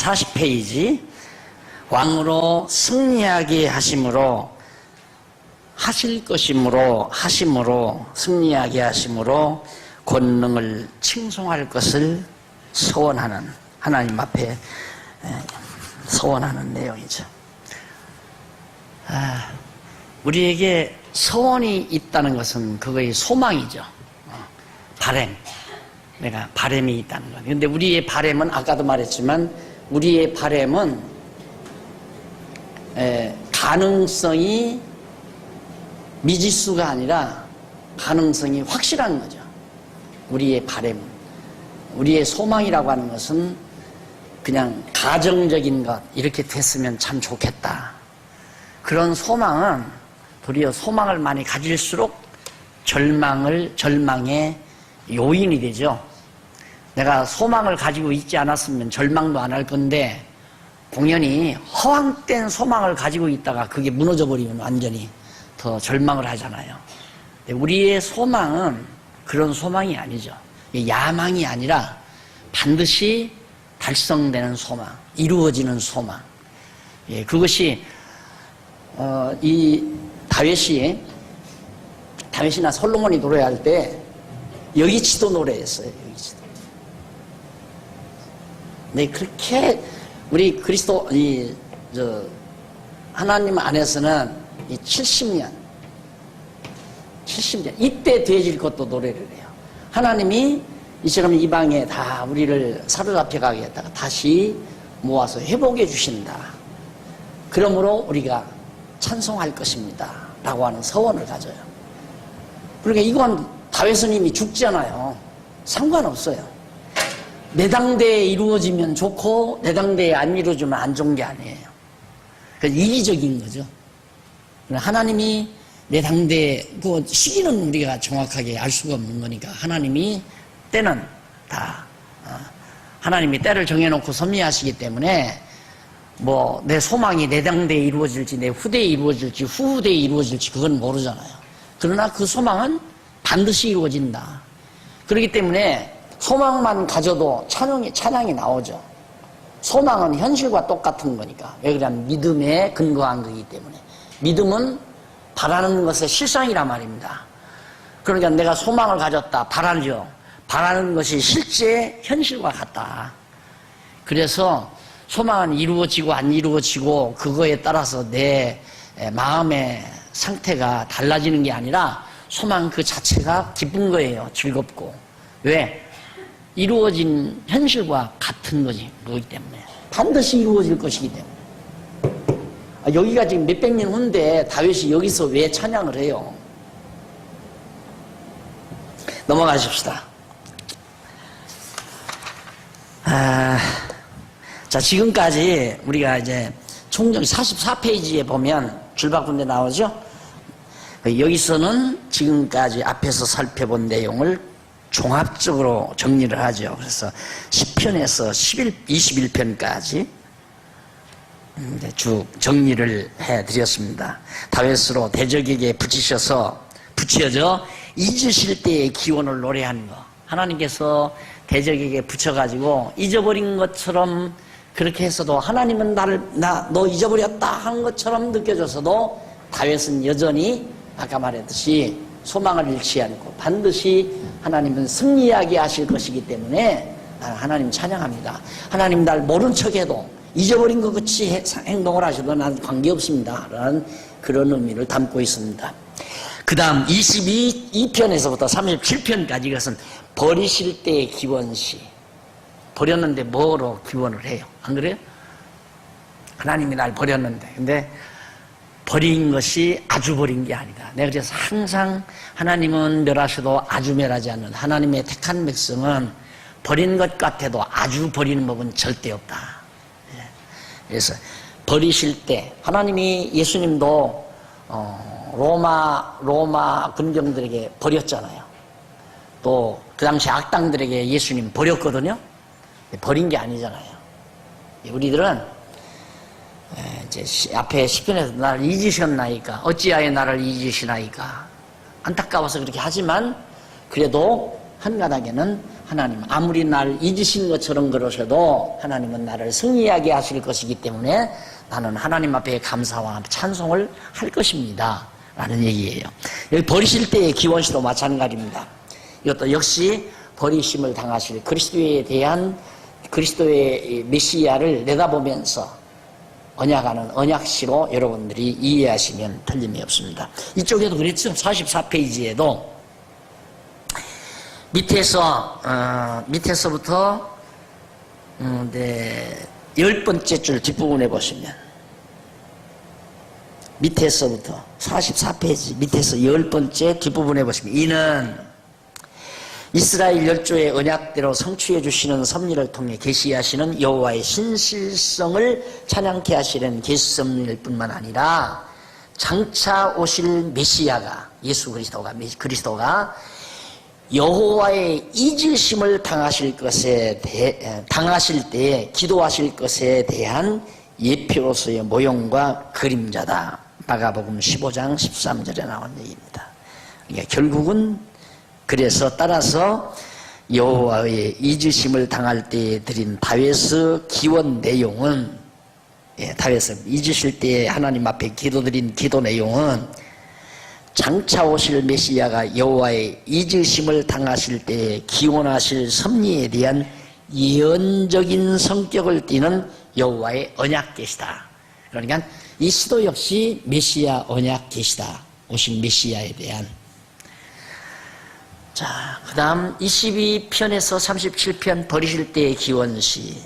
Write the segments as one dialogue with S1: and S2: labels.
S1: 40페이지 왕으로 승리하게 하심으로 하실 것이므로 하심으로 승리하게 하심으로 권능을 칭송할 것을 소원하는 하나님 앞에 소원하는 내용이죠. 우리에게 소원이 있다는 것은 그거의 소망이죠. 바람. 내가 바람이 있다는 것. 근데 우리의 바람은 아까도 말했지만 우리의 바람은 가능성이 미지수가 아니라 가능성이 확실한 거죠. 우리의 바람, 우리의 소망이라고 하는 것은 그냥 가정적인 것, 이렇게 됐으면 참 좋겠다. 그런 소망은 도리어 소망을 많이 가질수록 절망의 요인이 되죠. 내가 소망을 가지고 있지 않았으면 절망도 안 할 건데 공연히 허황된 소망을 가지고 있다가 그게 무너져 버리면 완전히 더 절망을 하잖아요. 우리의 소망은 그런 소망이 아니죠. 야망이 아니라 반드시 달성되는 소망, 이루어지는 소망. 그것이 이 다윗이나 솔로몬이 노래할 때 여기치도 노래했어요. 여기치도. 네, 그렇게 우리 그리스도 하나님 안에서는 이 70년 이때 되어질 것도 노래를 해요. 하나님이 이처럼 이방에 다 우리를 사로잡혀 가게 했다가 다시 모아서 회복해 주신다. 그러므로 우리가 찬송할 것입니다 라고 하는 서원을 가져요. 그러니까 이건 다윗은 이미 죽잖아요. 상관없어요. 내 당대에 이루어지면 좋고 내 당대에 안 이루어지면 안 좋은 게 아니에요. 그러니까 이기적인 거죠. 하나님이 내 당대에 그 시기는 우리가 정확하게 알 수가 없는 거니까 하나님이 때는 다 하나님이 때를 정해놓고 섭리하시기 때문에 뭐 내 소망이 내 당대에 이루어질지 내 후대에 이루어질지 후후대에 이루어질지 그건 모르잖아요. 그러나 그 소망은 반드시 이루어진다. 그렇기 때문에 소망만 가져도 찬양이 나오죠. 소망은 현실과 똑같은 거니까. 왜 그러냐면 믿음에 근거한 거기 때문에. 믿음은 바라는 것의 실상이란 말입니다. 그러니까 내가 소망을 가졌다, 바라죠. 바라는 것이 실제 현실과 같다. 그래서 소망은 이루어지고 안 이루어지고 그거에 따라서 내 마음의 상태가 달라지는 게 아니라 소망 그 자체가 기쁜 거예요. 즐겁고. 왜? 이루어진 현실과 같은 거기 때문에. 반드시 이루어질 것이기 때문에. 여기가 지금 몇백 년 후인데 다윗이 여기서 왜 찬양을 해요? 넘어가십시다. 자, 지금까지 우리가 이제 총정 44페이지에 보면 줄바꾼 데 나오죠? 여기서는 지금까지 앞에서 살펴본 내용을 종합적으로 정리를 하죠. 그래서 10편에서 21편까지 쭉 정리를 해드렸습니다. 다윗으로 대적에게 붙여져 잊으실 때의 기원을 노래하는 거. 하나님께서 대적에게 붙여가지고 잊어버린 것처럼 그렇게 해서도 하나님은 너 잊어버렸다 한 것처럼 느껴져서도 다윗은 여전히 아까 말했듯이 소망을 잃지 않고 반드시 하나님은 승리하게 하실 것이기 때문에 나는 하나님 찬양합니다. 하나님 날 모른 척해도 잊어버린 것 같이 행동을 하셔도 난 관계없습니다 라는 그런 의미를 담고 있습니다. 그 다음 22편에서부터 37편까지 이것은 버리실 때의 기원시. 버렸는데 뭐로 기원을 해요? 안 그래요? 하나님이 날 버렸는데 근데 버린 것이 아주 버린 게 아니다. 내가 그래서 항상 하나님은 멸하셔도 아주 멸하지 않는 하나님의 택한 백성은 버린 것 같아도 아주 버리는 법은 절대 없다. 그래서 버리실 때 하나님이 예수님도 로마 군병들에게 버렸잖아요. 또 그 당시 악당들에게 예수님 버렸거든요. 버린 게 아니잖아요. 우리들은 이제 앞에 시편에서 나를 잊으셨나이까 어찌하여 나를 잊으시나이까 안타까워서 그렇게 하지만 그래도 한가닥에는 하나님 아무리 나를 잊으신 것처럼 그러셔도 하나님은 나를 승리하게 하실 것이기 때문에 나는 하나님 앞에 감사와 찬송을 할 것입니다 라는 얘기예요. 여기 버리실 때의 기원시도 마찬가지입니다. 이것도 역시 버리심을 당하실 그리스도에 대한 그리스도의 메시아를 내다보면서 언약하는 언약시로 여러분들이 이해하시면 틀림이 없습니다. 이쪽에도 그랬죠. 44페이지에도 밑에서부터 10번째 줄 뒷부분에 보시면 밑에서부터 44페이지 밑에서 10번째 뒷부분에 보시면 이는 이스라엘 열조의 언약대로 성취해 주시는 섭리를 통해 계시하시는 여호와의 신실성을 찬양케 하시는 계시섭리일 뿐만 아니라 장차 오실 메시아가 예수 그리스도가 여호와의 잊으심을 당하실 때에 기도하실 것에 대한 예표로서의 모형과 그림자다. 마가복음 15장 13절에 나온 얘기입니다. 그러니까 결국은 그래서 따라서 여호와의 잊으심을 당할 때에 드린 다윗의 기원 내용은 다윗은 잊으실 때에 하나님 앞에 기도드린 기도 내용은 장차 오실 메시아가 여호와의 잊으심을 당하실 때에 기원하실 섭리에 대한 예언적인 성격을 띠는 여호와의 언약 계시다. 그러니까 이 시도 역시 메시아 언약 계시다. 오실 메시아에 대한. 자, 그 다음 22편에서 37편 버리실 때의 기원시.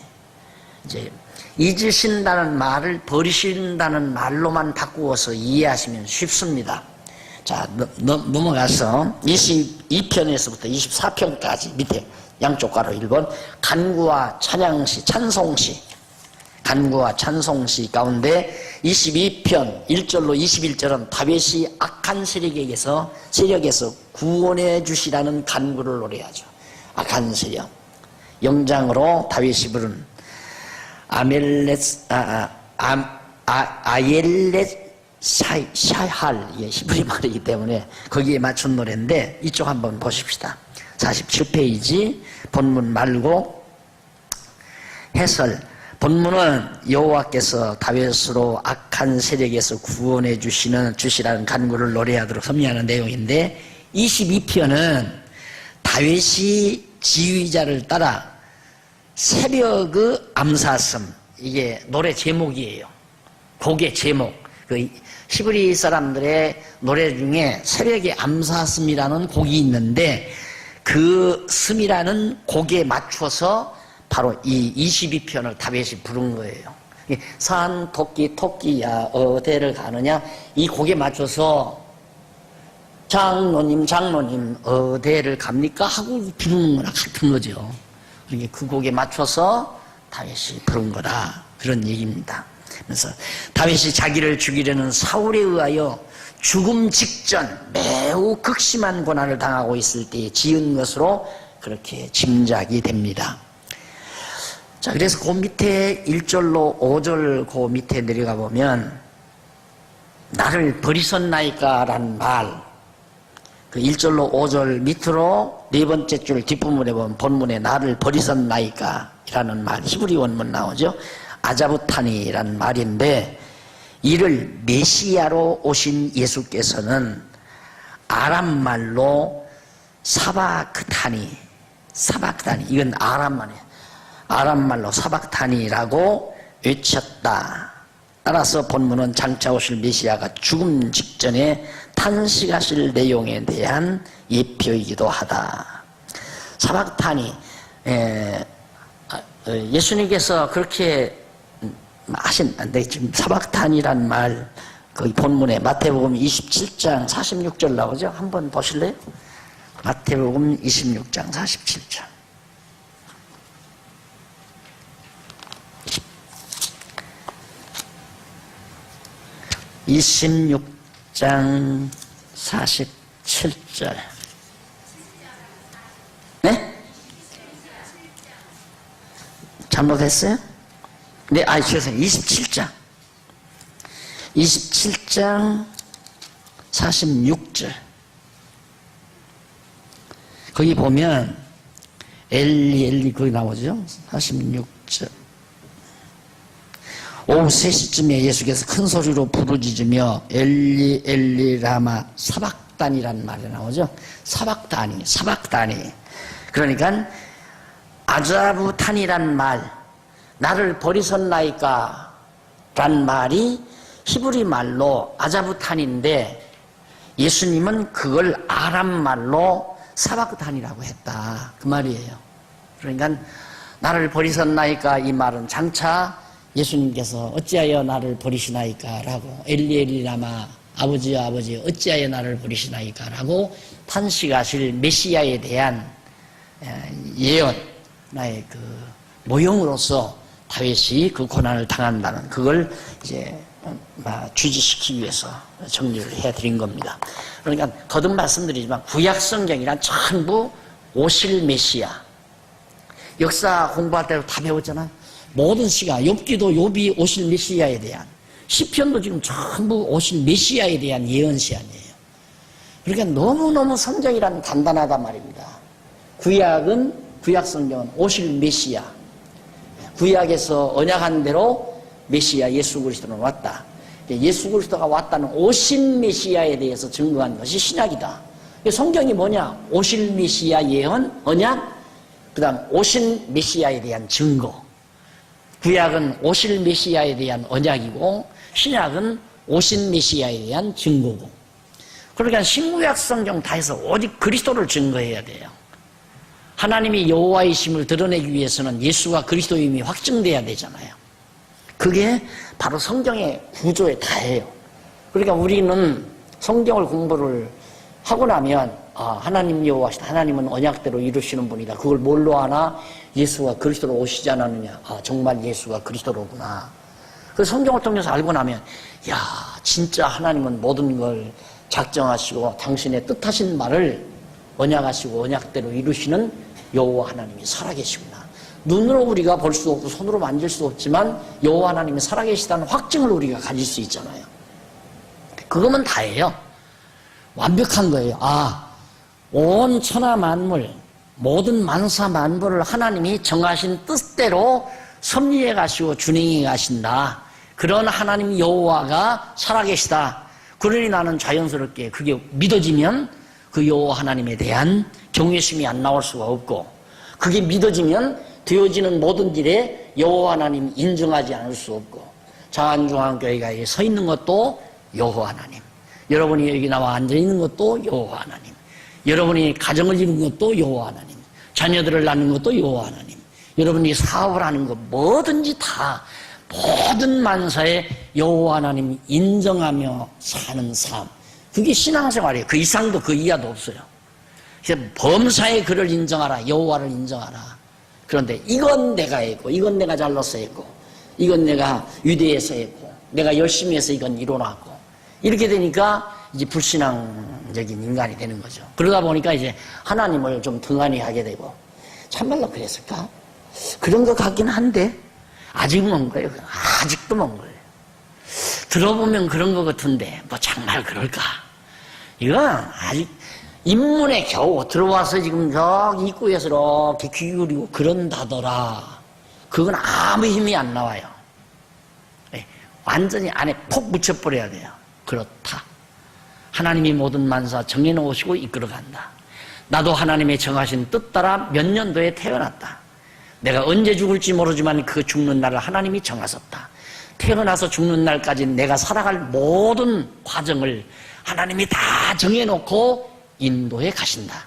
S1: 이제 잊으신다는 말을 버리신다는 말로만 바꾸어서 이해하시면 쉽습니다. 자, 넘어가서 22편에서부터 24편까지 밑에 양쪽 가로 1번 간구와 찬양시, 찬송시, 간구와 찬송시 가운데 22편 1절로 21절은 다윗이 악한 세력에서 구원해 주시라는 간구를 노래하죠. 악한 세력. 영장으로 다윗이 부른 아옐렛 샤할, 이게 히브리 말이기 때문에 거기에 맞춘 노래인데 이쪽 한번 보십시다. 47페이지 본문 말고 해설. 본문은 여호와께서 다윗으로 악한 세력에서 구원해 주시라는 간구를 노래하도록 섭리하는 내용인데 22편은 다윗이 지휘자를 따라 새벽의 암사슴, 이게 노래 제목이에요. 곡의 제목. 그 히브리 사람들의 노래 중에 새벽의 암사슴이라는 곡이 있는데 그 스미라는 곡에 맞춰서 바로 이 22편을 다윗이 부른 거예요. 산 토끼야 어디를 가느냐, 이 곡에 맞춰서 장로님 어디를 갑니까 하고 부르는 거랑 같은 거죠. 그러니까 그 곡에 맞춰서 다윗이 부른 거다, 그런 얘기입니다. 그래서 다윗이 자기를 죽이려는 사울에 의하여 죽음 직전 매우 극심한 고난을 당하고 있을 때에 지은 것으로 그렇게 짐작이 됩니다. 자, 그래서 그 밑에 1절로 5절 그 밑에 내려가 보면 나를 버리셨나이까 라는 말, 그 1절로 5절 밑으로 네 번째 줄 뒷부분에 보면 본문에 나를 버리셨나이까 라는 말, 히브리 원문 나오죠. 아자부타니라는 말인데 이를 메시아로 오신 예수께서는 아람말로 사바크타니, 이건 아람말로 사박타니라고 외쳤다. 따라서 본문은 장차 오실 메시아가 죽음 직전에 탄식하실 내용에 대한 예표이기도 하다. 사박타니, 예수님께서 그렇게 하신데 지금 사박탄이란 말 거기 본문에 마태복음 27장 46절 나오죠. 한번 보실래요? 마태복음 26장 47절. (26장 47절) 네? 잘못했어요? 네, 죄송해요. 27장 46절. 거기 보면 엘리 거기 나오죠. 46절. 오후 3시쯤에 예수께서 큰 소리로 부르짖으며 엘리 라마 사박단이라는 말이 나오죠. 사박단이. 그러니까 아자부탄이란 말, 나를 버리셨나이까 란 말이 히브리 말로 아자부탄인데 예수님은 그걸 아람 말로 사박단이라고 했다, 그 말이에요. 그러니까 나를 버리셨나이까 이 말은 장차 예수님께서 어찌하여 나를 버리시나이까 라고 엘리 라마 아버지여 어찌하여 나를 버리시나이까 라고 탄식하실 메시아에 대한 예언, 나의 그 모형으로서 다윗이 그 고난을 당한다는 그걸 이제 취지시키기 위해서 정리를 해드린 겁니다. 그러니까 거듭 말씀드리지만 구약 성경이란 전부 오실 메시아, 역사 공부할 때도 다 배웠잖아요. 모든 시가 욥기도 욥이 오실 메시아에 대한, 시편도 지금 전부 오실 메시아에 대한 예언 시안이에요. 그러니까 너무너무 성경이란 단단하단 말입니다. 구약 성경은 오실 메시아, 구약에서 언약한 대로 메시아 예수 그리스도는 왔다. 예수 그리스도가 왔다는 오신 메시아에 대해서 증거한 것이 신약이다. 성경이 뭐냐? 오실 메시아 예언, 언약, 그 다음 오신 메시아에 대한 증거. 구약은 오실 메시아에 대한 언약이고 신약은 오신 메시아에 대한 증거고. 그러니까 신구약 성경 다 해서 오직 그리스도를 증거해야 돼요. 하나님이 여호와이심을 드러내기 위해서는 예수가 그리스도임이 확증돼야 되잖아요. 그게 바로 성경의 구조에 다예요. 그러니까 우리는 성경을 공부를 하고 나면 하나님 여호와시다, 하나님은 언약대로 이루시는 분이다. 그걸 뭘로 하나? 예수가 그리스도로 오시지 않았느냐. 정말 예수가 그리스도로구나. 그 성경을 통해서 알고 나면 진짜 하나님은 모든 걸 작정하시고 당신의 뜻하신 말을 언약하시고 언약대로 이루시는 여호와 하나님이 살아계시구나. 눈으로 우리가 볼 수 없고 손으로 만질 수 없지만 여호와 하나님이 살아계시다는 확증을 우리가 가질 수 있잖아요. 그거면 다예요. 완벽한 거예요. 온 천하 만물, 모든 만사 만물을 하나님이 정하신 뜻대로 섭리해 가시고 준행해 가신다. 그런 하나님 여호와가 살아계시다. 그러니 나는 자연스럽게 그게 믿어지면 그 여호와 하나님에 대한 경외심이 안 나올 수가 없고, 그게 믿어지면 되어지는 모든 일에 여호와 하나님 인정하지 않을 수 없고, 장안중앙교회가 여기 서 있는 것도 여호와 하나님, 여러분이 여기 나와 앉아 있는 것도 여호와 하나님, 여러분이 가정을 이루는 것도 여호와 하나님, 자녀들을 낳는 것도 여호와 하나님, 여러분이 사업을 하는 것 뭐든지 다 모든 만사에 여호와 하나님 인정하며 사는 삶, 그게 신앙생활이에요. 그 이상도 그 이하도 없어요. 그래서 범사에 그를 인정하라, 여호와를 인정하라. 그런데 이건 내가 했고, 이건 내가 잘나서 했고, 이건 내가 위대해서 했고, 내가 열심히 해서 이건 이뤄놨고, 이렇게 되니까 이제 불신앙적인 인간이 되는 거죠. 그러다 보니까 이제 하나님을 좀 등한히 하게 되고, 참말로 그랬을까? 그런 것 같긴 한데 아직 먼 거예요. 아직도 먼 거예요. 들어보면 그런 것 같은데 뭐 정말 그럴까? 이건 아직 입문에 겨우 들어와서 지금 저기 입구에서 이렇게 귀 기울이고 그런다더라. 그건 아무 힘이 안 나와요. 완전히 안에 폭 묻혀버려야 돼요. 그렇다. 하나님이 모든 만사 정해놓으시고 이끌어간다. 나도 하나님의 정하신 뜻 따라 몇 년도에 태어났다. 내가 언제 죽을지 모르지만 그 죽는 날을 하나님이 정하셨다. 태어나서 죽는 날까지 내가 살아갈 모든 과정을 하나님이 다 정해놓고 인도해 가신다.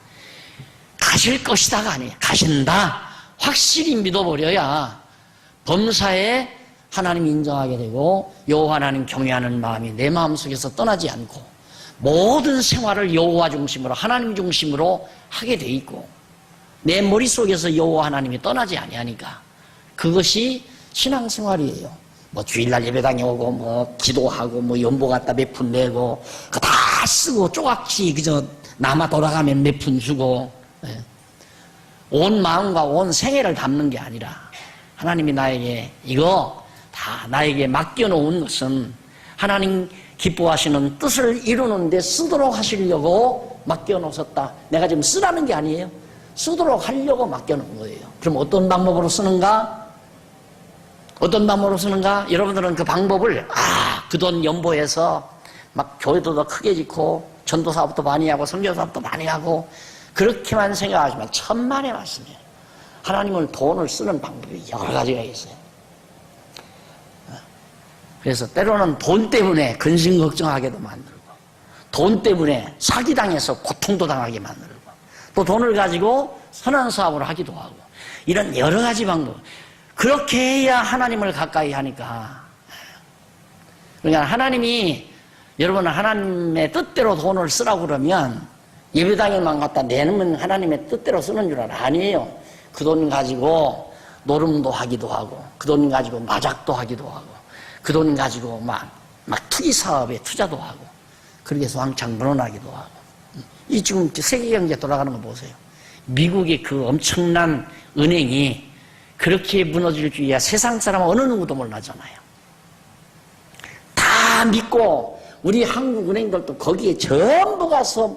S1: 가실 것이다가 아니에요. 가신다. 확실히 믿어버려야 범사에 하나님 인정하게 되고 여호와 하나님 경외하는 마음이 내 마음속에서 떠나지 않고 모든 생활을 여호와 중심으로, 하나님 중심으로 하게 돼 있고 내 머릿속에서 여호와 하나님이 떠나지 아니하니까 그것이 신앙생활이에요. 뭐 주일날 예배당에 오고 뭐 기도하고 뭐 연보 갖다 몇 푼 내고 그거 다 쓰고 쪼각지 그저 남아 돌아가면 몇 푼 주고, 온 마음과 온 생애를 담는 게 아니라 하나님이 나에게 이거 다 나에게 맡겨놓은 것은 하나님 기뻐하시는 뜻을 이루는 데 쓰도록 하시려고 맡겨놓으셨다. 내가 지금 쓰라는 게 아니에요. 쓰도록 하려고 맡겨놓은 거예요. 그럼 어떤 방법으로 쓰는가? 어떤 방법으로 쓰는가? 여러분들은 그 방법을 그 돈 연보해서 막 교회도 더 크게 짓고 전도 사업도 많이 하고 선교 사업도 많이 하고 그렇게만 생각하지만 천만의 말씀이에요. 하나님은 돈을 쓰는 방법이 여러 가지가 있어요. 그래서 때로는 돈 때문에 근심 걱정하게도 만들고 돈 때문에 사기당해서 고통도 당하게 만들고 또 돈을 가지고 선한 사업을 하기도 하고 이런 여러 가지 방법. 그렇게 해야 하나님을 가까이 하니까. 그러니까 하나님이 여러분은 하나님의 뜻대로 돈을 쓰라고 그러면 예배당에만 갖다 내놓으면 하나님의 뜻대로 쓰는 줄 알아. 아니에요. 그 돈 가지고 노름도 하기도 하고 그 돈 가지고 마작도 하기도 하고 그 돈 가지고 막 투기 사업에 투자도 하고 그렇게 해서 왕창 물어나기도 하고. 이 지금 세계 경제 돌아가는 거 보세요. 미국의 그 엄청난 은행이 그렇게 무너질 줄이야 세상 사람 어느 누구도 몰라잖아요. 다 믿고 우리 한국 은행들도 거기에 전부 가서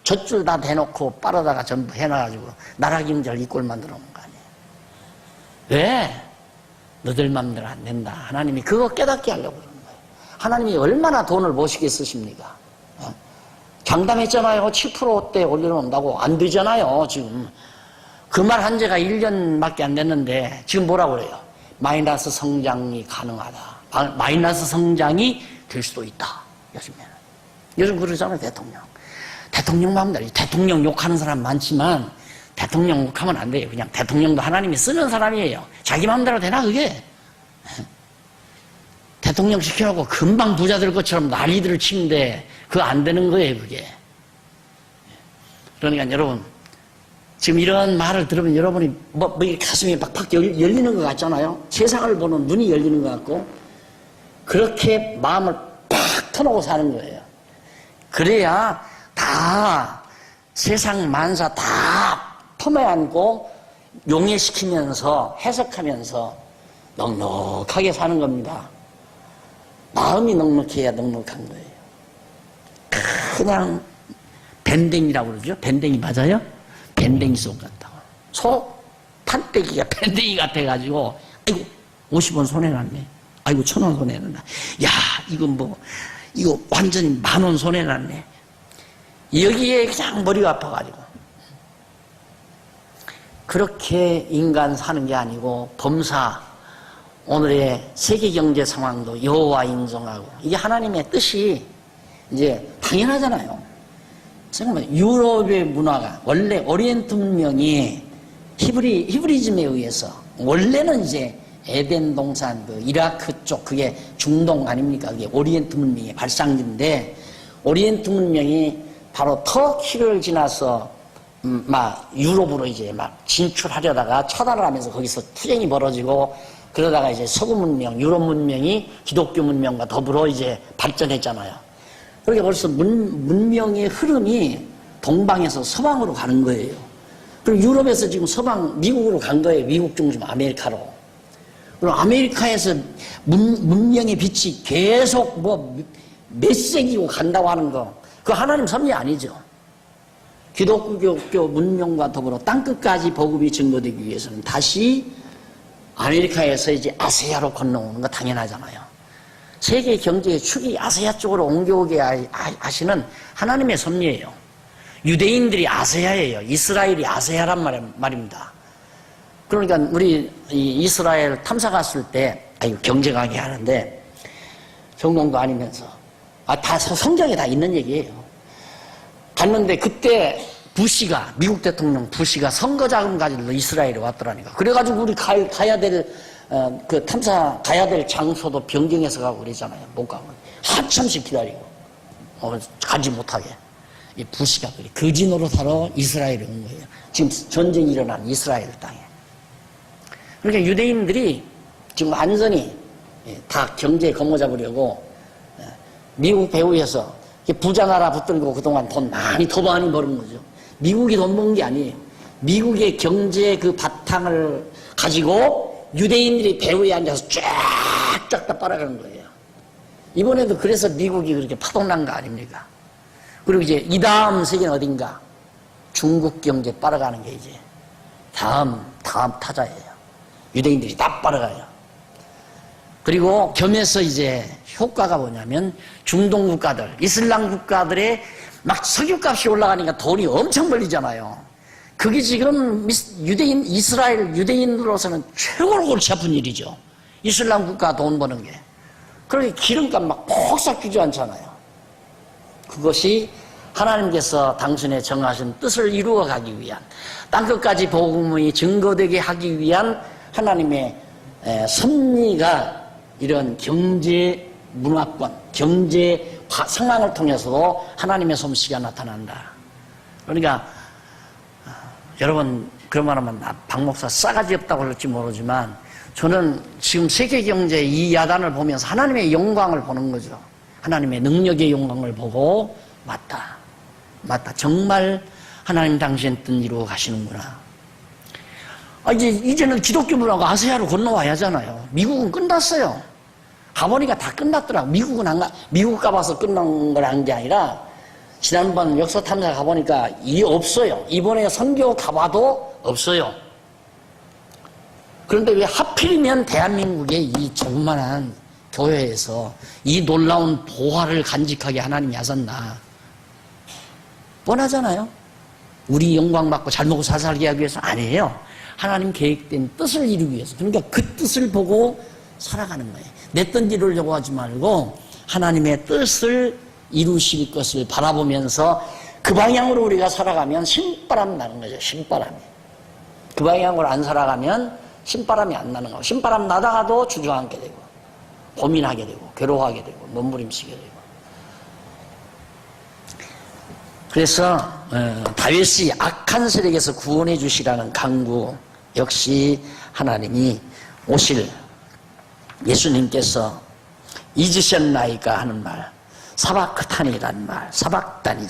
S1: 젖줄 다 대놓고 빨아다가 전부 해놔가지고 나라 경제를 이 꼴 만들어 놓은 거 아니에요. 왜? 너들 맘대로 안 된다. 하나님이 그거 깨닫게 하려고 그러는 거예요. 하나님이 얼마나 돈을 멋있게 쓰십니까? 장담했잖아요. 7%대 올려놓는다고. 안 되잖아요, 지금. 그 말 한 지가 1년밖에 안 됐는데, 지금 뭐라고 그래요? 마이너스 성장이 가능하다. 마이너스 성장이 될 수도 있다. 요즘 그러잖아요, 대통령. 대통령 마음대로. 대통령 욕하는 사람 많지만, 대통령 욕하면 안 돼요. 그냥 대통령도 하나님이 쓰는 사람이에요. 자기 마음대로 되나, 그게? 대통령 시켜놓고 금방 부자 될 것처럼 난리들을 치는데 그거 안 되는 거예요, 그게. 그러니까 여러분, 지금 이런 말을 들으면 여러분이 이렇게 가슴이 팍팍 열리는 것 같잖아요. 세상을 보는 눈이 열리는 것 같고 그렇게 마음을 팍 터놓고 사는 거예요. 그래야 다 세상 만사 다 품어안고 용해시키면서 해석하면서 넉넉하게 사는 겁니다. 마음이 넉넉해야 넉넉한 거예요. 그냥 밴댕이라고 그러죠. 밴댕이 맞아요? 밴댕이 속 같다고. 소 판때기가 밴댕이 같아가지고 아이고 50원 손해났네. 아이고 1000원 손해났나. 야 이거 완전히 10,000원 손해났네. 여기에 그냥 머리가 아파가지고. 그렇게 인간 사는 게 아니고 범사 오늘의 세계 경제 상황도 여호와 인정하고 이게 하나님의 뜻이 이제 당연하잖아요. 잠깐만, 유럽의 문화가 원래 오리엔트 문명이 히브리즘에 의해서 원래는 이제 에덴 동산 그 이라크 쪽 그게 중동 아닙니까? 그게 오리엔트 문명의 발상지인데 오리엔트 문명이 바로 터키를 지나서 막 유럽으로 이제 막 진출하려다가 차단을 하면서 거기서 투쟁이 벌어지고 그러다가 이제 서구 문명, 유럽 문명이 기독교 문명과 더불어 이제 발전했잖아요. 그러니까 벌써 문명의 흐름이 동방에서 서방으로 가는 거예요. 그리고 유럽에서 지금 서방, 미국으로 간 거예요. 미국 중심 아메리카로. 그리고 아메리카에서 문명의 빛이 계속 몇 세기고 간다고 하는 거, 그거 하나님 섭리 아니죠. 기독교 문명과 더불어 땅끝까지 복음이 증거되기 위해서는 다시 아메리카에서 이제 아시아로 건너오는 거 당연하잖아요. 세계 경제의 축이 아시아 쪽으로 옮겨오게 하시는 하나님의 섭리예요. 유대인들이 아시아예요. 이스라엘이 아시아란 말입니다. 그러니까 우리 이스라엘 탐사 갔을 때 경제 강의 하는데 전공도 아니면서 다 성경에 다 있는 얘기예요. 갔는데 그때 부시가 미국 대통령 부시가 선거 자금 가지러 이스라엘에 왔더라니까. 그래가지고 우리 가야 될 그 탐사 가야 될 장소도 변경해서 가고 그러잖아요. 못 가면 한참씩 기다리고 가지 못하게. 이 부시가 거지 노릇하러 이스라엘에 온 거예요. 지금 전쟁이 일어난 이스라엘 땅에. 그러니까 유대인들이 지금 완전히 다 경제에 거머잡으려고 미국 배후에서 부자 나라 붙들고 그동안 돈 더 많이 버는 거죠. 미국이 돈 번 게 아니에요. 미국의 경제 그 바탕을 가지고 유대인들이 배후에 앉아서 쫙쫙 다 빨아가는 거예요. 이번에도 그래서 미국이 그렇게 파동난 거 아닙니까? 그리고 이제 이 다음 세계는 어딘가? 중국 경제 빨아가는 게 이제 다음 타자예요. 유대인들이 다 빨아가요. 그리고 겸해서 이제 효과가 뭐냐면 중동 국가들, 이슬람 국가들의 막 석유값이 올라가니까 돈이 엄청 벌리잖아요. 그게 지금 이스라엘 유대인으로서는 최고로 골치 아픈 일이죠. 이슬람 국가 돈 버는 게. 그렇게 기름값 막 폭삭 주저앉잖아요. 그것이 하나님께서 당신의 정하신 뜻을 이루어가기 위한, 땅끝까지 복음이 증거되게 하기 위한 하나님의 섭리가 이런 경제 문화권, 경제 상황을 통해서도 하나님의 솜씨가 나타난다. 그러니까 여러분 그런 말 하면 박 목사 싸가지 없다고 그럴지 모르지만 저는 지금 세계 경제 이 야단을 보면서 하나님의 영광을 보는 거죠. 하나님의 능력의 영광을 보고 맞다. 정말 하나님 당신 뜻 이루어 가시는구나. 이제는 기독교 문화가 아시아로 건너와야 하잖아요. 미국은 끝났어요. 가보니까 다 끝났더라고. 미국 가봐서 끝난 걸 한 게 아니라 지난번 역사 탐사 가보니까 없어요. 이번에 선교 가봐도 없어요. 그런데 왜 하필이면 대한민국의 이 조그만한 교회에서 이 놀라운 보화를 간직하게 하나님이 하셨나? 뻔하잖아요. 우리 영광 받고 잘 먹고 잘 살게 하기 위해서 아니에요. 하나님 계획된 뜻을 이루기 위해서. 그러니까 그 뜻을 보고 살아가는 거예요. 내 뜻 이루려고 하지 말고 하나님의 뜻을 이루실 것을 바라보면서 그 방향으로 우리가 살아가면 신바람 나는 거죠. 신바람이. 그 방향으로 안 살아가면 신바람이 안 나는 거고, 신바람 나다가도 주저앉게 되고 고민하게 되고 괴로워하게 되고 몸부림치게 되고. 그래서 다윗이 악한 세력에서 구원해 주시라는 강구 역시 하나님이 오실 예수님께서 잊으셨나이까 하는 말, 사바크타니라는 말, 사바크타니.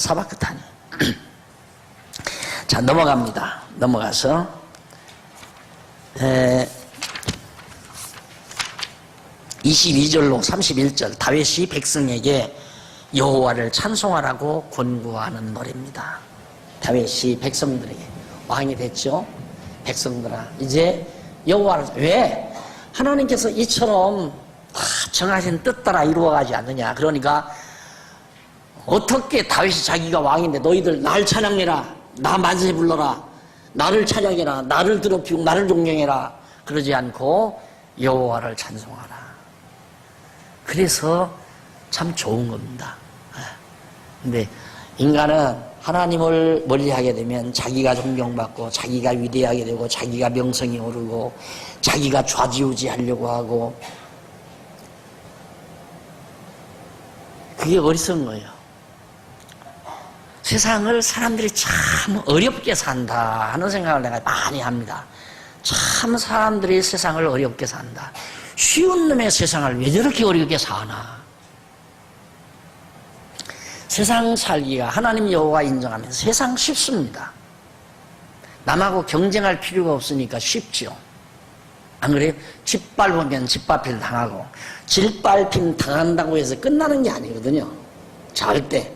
S1: 자, 넘어갑니다. 넘어가서 22절로 31절 다윗이 백성에게 여호와를 찬송하라고 권고하는 노래입니다. 다윗이 백성들에게, 왕이 됐죠. 백성들아 이제 여호와를, 왜? 하나님께서 이처럼 정하신 뜻 따라 이루어가지 않느냐. 그러니까 어떻게 다윗이 자기가 왕인데 너희들 날 찬양해라, 나 만세 불러라, 나를 찬양해라, 나를 더럽히고 나를 존경해라, 그러지 않고 여호와를 찬송하라. 그래서 참 좋은 겁니다. 근데 인간은 하나님을 멀리하게 되면 자기가 존경받고 자기가 위대하게 되고 자기가 명성이 오르고 자기가 좌지우지하려고 하고, 그게 어리석은 거예요. 세상을 사람들이 참 어렵게 산다 하는 생각을 내가 많이 합니다. 참 사람들이 세상을 어렵게 산다. 쉬운 놈의 세상을 왜 저렇게 어렵게 사나. 세상 살기가 하나님 여호와 인정하면 세상 쉽습니다. 남하고 경쟁할 필요가 없으니까 쉽죠. 안 그래요? 짓밟으면 짓밟힐 당하고, 짓밟힘 당한다고 해서 끝나는 게 아니거든요. 절대.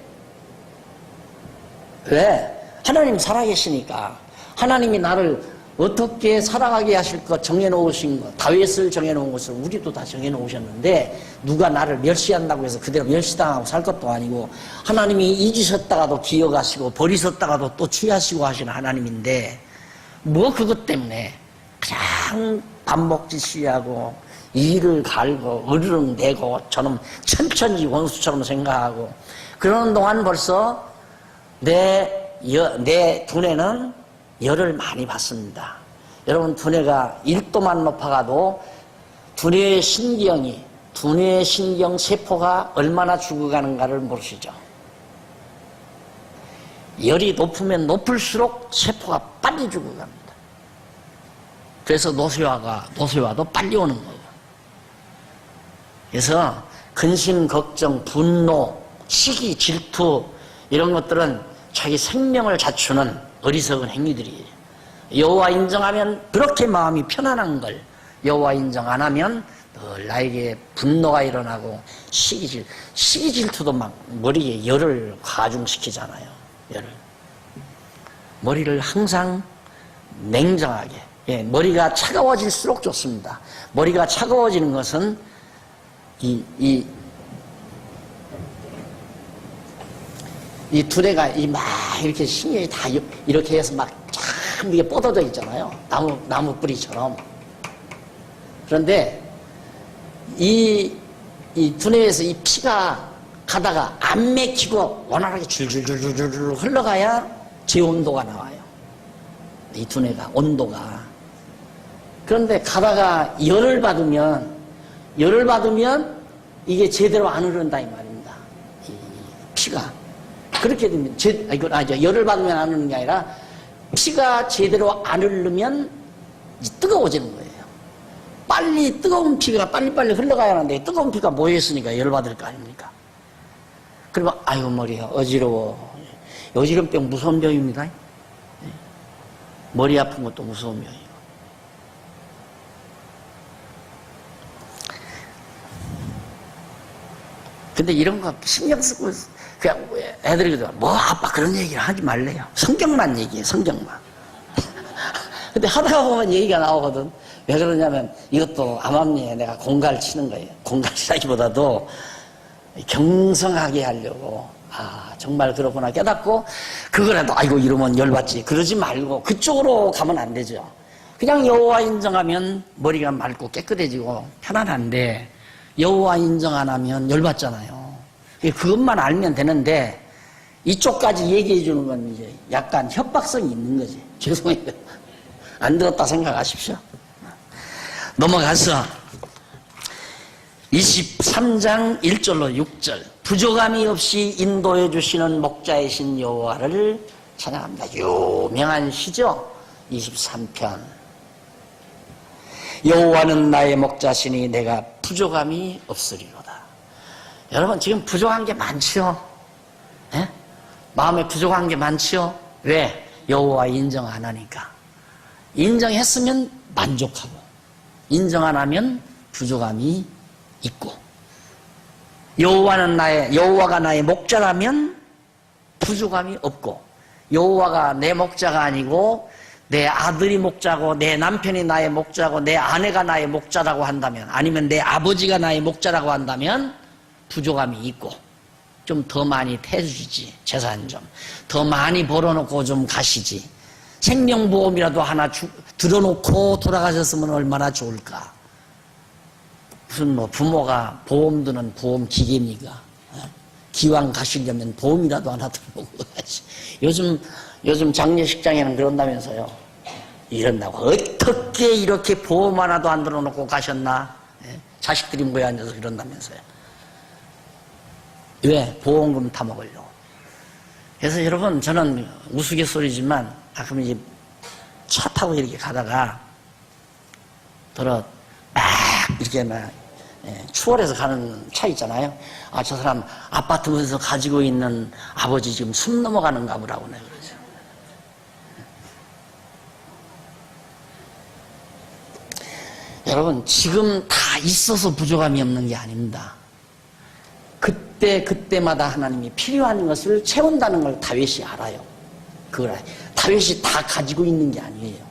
S1: 왜? 하나님 살아계시니까. 하나님이 나를 어떻게 살아가게 하실 것 정해놓으신 것, 다윗을 정해놓은 것을 우리도 다 정해놓으셨는데 누가 나를 멸시한다고 해서 그대로 멸시당하고 살 것도 아니고, 하나님이 잊으셨다가도 기억하시고 버리셨다가도 또 취하시고 하시는 하나님인데 뭐 그것 때문에 그냥 반복지시하고 이를 갈고 으르렁대고 저놈 천천히 원수처럼 생각하고 그러는 동안 벌써 내 두뇌는 열을 많이 받습니다. 여러분, 두뇌가 1도만 높아가도 두뇌의 신경 세포가 얼마나 죽어가는가를 모르시죠? 열이 높으면 높을수록 세포가 빨리 죽어갑니다. 그래서 노쇠화도 빨리 오는 거예요. 그래서 근심, 걱정, 분노, 시기, 질투 이런 것들은 자기 생명을 자추는 어리석은 행위들이에요. 여호와 인정하면 그렇게 마음이 편안한 걸, 여호와 인정 안 하면 늘 나에게 분노가 일어나고 시기 질투도 막 머리에 열을 가중시키잖아요. 열을. 머리를 항상 냉정하게. 예, 머리가 차가워질수록 좋습니다. 머리가 차가워지는 것은 이 두뇌가 막 이렇게 신경이 다 이렇게 해서 막 참 이게 뻗어져 있잖아요. 나무 뿌리처럼. 그런데 이 두뇌에서 이 피가 가다가 안 맥히고 원활하게 줄줄줄줄줄 흘러가야 제 온도가 나와요. 이 두뇌가 온도가. 그런데 가다가 열을 받으면 이게 제대로 안 흐른다 이 말입니다. 이 피가. 그렇게 되면 열을 받으면 안 흐르는 게 아니라 피가 제대로 안 흐르면 뜨거워지는 거예요. 빨리 뜨거운 피가 빨리빨리 흘러가야 하는데 뜨거운 피가 모여있으니까 열받을 거 아닙니까? 그러면 아이고 머리야 어지러워. 어지럼병 무서운 병입니다. 머리 아픈 것도 무서운 병이고. 근데 이런 거 신경 쓰고 그냥 애들이 그러더라고요. 뭐 아빠 그런 얘기를 하지 말래요. 성경만 얘기해, 성경만. 근데 하다가 보면 얘기가 나오거든. 왜 그러냐면 이것도 암암리에 내가 공갈 치는 거예요. 공갈 치라기보다도 경성하게 하려고. 아 정말 그렇구나 깨닫고 그거라도 아이고 이러면 열받지 그러지 말고 그쪽으로 가면 안 되죠. 그냥 여호와 인정하면 머리가 맑고 깨끗해지고 편안한데 여호와 인정 안 하면 열받잖아요. 그것만 알면 되는데 이쪽까지 얘기해 주는 건 이제 약간 협박성이 있는 거지. 죄송해요. 안 들었다 생각하십시오. 넘어가서 23장 1절로 6절 부족함이 없이 인도해 주시는 목자이신 여호와를 찬양합니다. 유명한 시죠. 23편 여호와는 나의 목자시니 내가 부족함이 없으리로다. 여러분 지금 부족한 게 많지요? 예? 마음에 부족한 게 많지요? 왜? 여호와 인정 안 하니까. 인정했으면 만족하고 인정 안 하면 부족함이 있고 여호와가 나의 목자라면 부족함이 없고 여호와가 내 목자가 아니고 내 아들이 목자고 내 남편이 나의 목자고 내 아내가 나의 목자라고 한다면 아니면 내 아버지가 나의 목자라고 한다면 부족함이 있고 좀 더 많이 태주지 재산 좀 더 많이 벌어놓고 좀 가시지 생명보험이라도 하나 들어놓고 돌아가셨으면 얼마나 좋을까. 무슨 뭐 부모가 보험 드는 보험 기계입니까? 기왕 가시려면 보험이라도 하나 들어놓고 가지. 요즘 장례식장에는 그런다면서요. 이런다고 어떻게 이렇게 보험 하나도 안 들어놓고 가셨나? 자식들이 모여 앉아서 그런다면서요. 왜? 보험금 타먹으려고. 그래서 여러분 저는 우스갯소리지만 가끔 이제 차 타고 이렇게 가다가 막 이렇게 막 추월해서 가는 차 있잖아요. 아, 저 사람 아파트 문에서 가지고 있는 아버지 지금 숨 넘어가는가 보라고 내가 그러죠. 여러분 지금 다 있어서 부족함이 없는 게 아닙니다. 그때마다 하나님이 필요한 것을 채운다는 걸 다윗이 알아요. 그걸 알아요. 다윗이 다 가지고 있는 게 아니에요.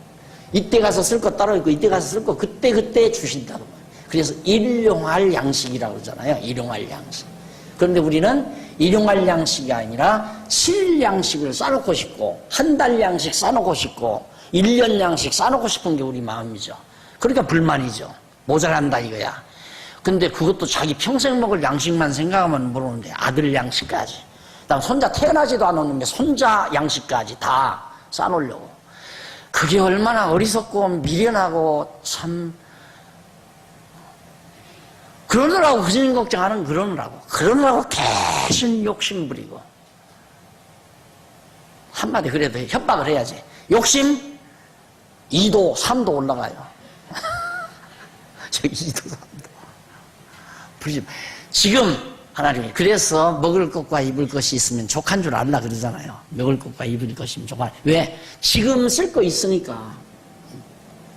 S1: 이때 가서 쓸 거 따로 있고 이때 가서 쓸 거 그때 주신다고. 그래서 일용할 양식이라고 그러잖아요. 일용할 양식. 그런데 우리는 일용할 양식이 아니라 7일 양식을 싸놓고 싶고 한 달 양식 싸놓고 싶고 1년 양식 싸놓고 싶은 게 우리 마음이죠. 그러니까 불만이죠. 모자란다 이거야. 근데 그것도 자기 평생 먹을 양식만 생각하면 모르는데 아들 양식까지 그다음 손자 태어나지도 않았는데 손자 양식까지 다 싸놓으려고. 그게 얼마나 어리석고 미련하고 참 그러느라고 그전 걱정하는 그러느라고 계속 욕심 부리고 한마디 그래도 협박을 해야지. 욕심 2도 3도 올라가요. 저기 2도 3도 부리지. 지금 하나님이 그래서 먹을 것과 입을 것이 있으면 족한 줄 알라 그러잖아요. 먹을 것과 입을 것이면 족한. 왜? 지금 쓸 거 있으니까.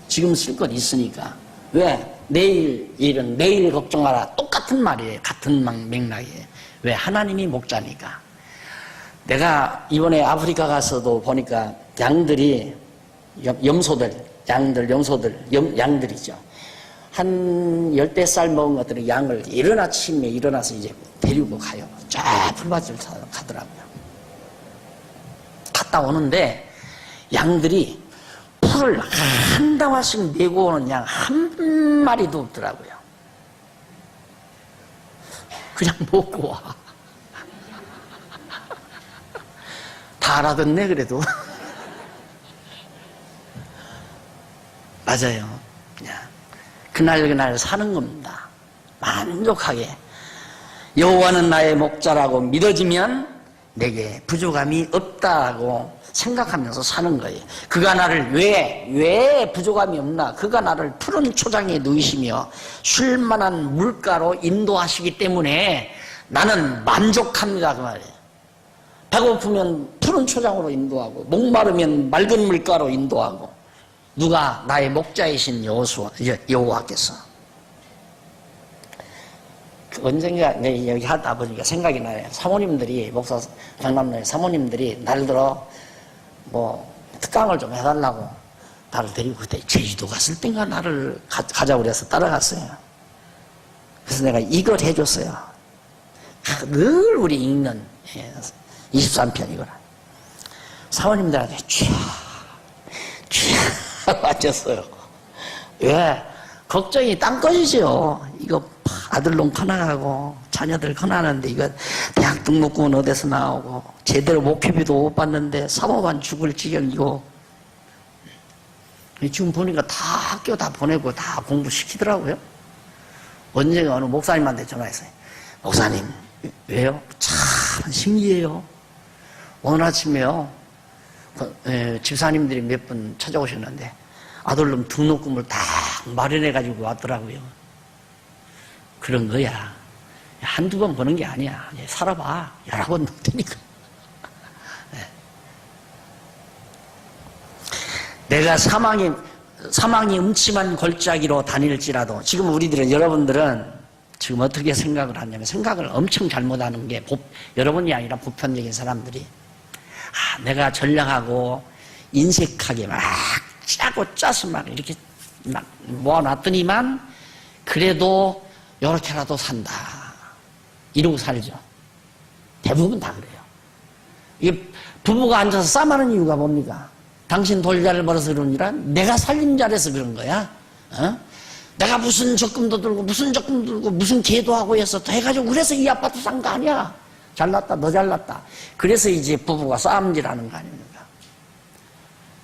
S1: 지금 쓸 것 있으니까. 왜? 내일 일은 내일 걱정하라. 똑같은 말이에요. 같은 맥락이에요. 왜? 하나님이 목자니까. 내가 이번에 아프리카 가서도 보니까 양들이 염소들, 양들, 염소들, 양들이죠. 한 10살 먹은 것들은 양을 이른 아침에 일어나서 이제 데리고 가요. 쫙 풀밭을 가더라고요. 갔다 오는데 양들이 풀을 한 다와씩 메고 오는 양 한 마리도 없더라고요. 그냥 먹고 와. 다 알아듣네 그래도. 맞아요. 그날 사는 겁니다. 만족하게. 여호와는 나의 목자라고 믿어지면 내게 부족함이 없다고 생각하면서 사는 거예요. 그가 나를 왜 부족함이 없나? 그가 나를 푸른 초장에 누이시며 쉴만한 물가로 인도하시기 때문에 나는 만족합니다. 그 말이에요. 배고프면 푸른 초장으로 인도하고 목마르면 맑은 물가로 인도하고. 누가? 나의 목자이신 여호와께서. 언젠가 여기 하다 보니까 생각이 나요. 사모님들이, 목사 강남로의 사모님들이 날들어 특강을 좀 해달라고 나를 데리고 그때 제주도 갔을 땐가 나를 가자고 그래서 따라갔어요. 그래서 내가 이걸 해줬어요. 늘 우리 읽는 23편 이거라. 사모님들한테 쫙 맞췄어요. 왜? 걱정이 땅꺼이죠. 이거 아들놈 커나가고 자녀들 커나는데 이거 대학 등록금은 어디서 나오고 제대로 목표비도 못 받는데 사모만 죽을 지경이고. 지금 보니까 다 학교 다 보내고 다 공부시키더라고요. 언젠가 어느 목사님한테 전화했어요. 목사님 왜요? 참 신기해요. 오늘 아침에요 집사님들이 몇 분 찾아오셨는데 아들놈 등록금을 다 마련해가지고 왔더라고요. 그런 거야. 한두 번 보는 게 아니야. 살아봐. 여러 번 볼 테니까. 내가 사망이 음침한 골짜기로 다닐지라도, 지금 우리들은, 여러분들은 지금 어떻게 생각을 하냐면, 생각을 엄청 잘못하는 게, 여러분이 아니라 보편적인 사람들이, 내가 전략하고 인색하게 막 짜서 막 이렇게 막 모아놨더니만 그래도 요렇게라도 산다 이러고 살죠. 대부분 다 그래요. 이게 부부가 앉아서 싸움하는 이유가 뭡니까? 당신 돌자를 벌어서 그러니라 내가 살림잘해서 그런 거야. 내가 무슨 적금도 들고 무슨 개도 하고 해서 더 해가지고 그래서 이 아파트 산 거 아니야. 잘났다 너 잘났다. 그래서 이제 부부가 싸움질하는 거 아닙니까?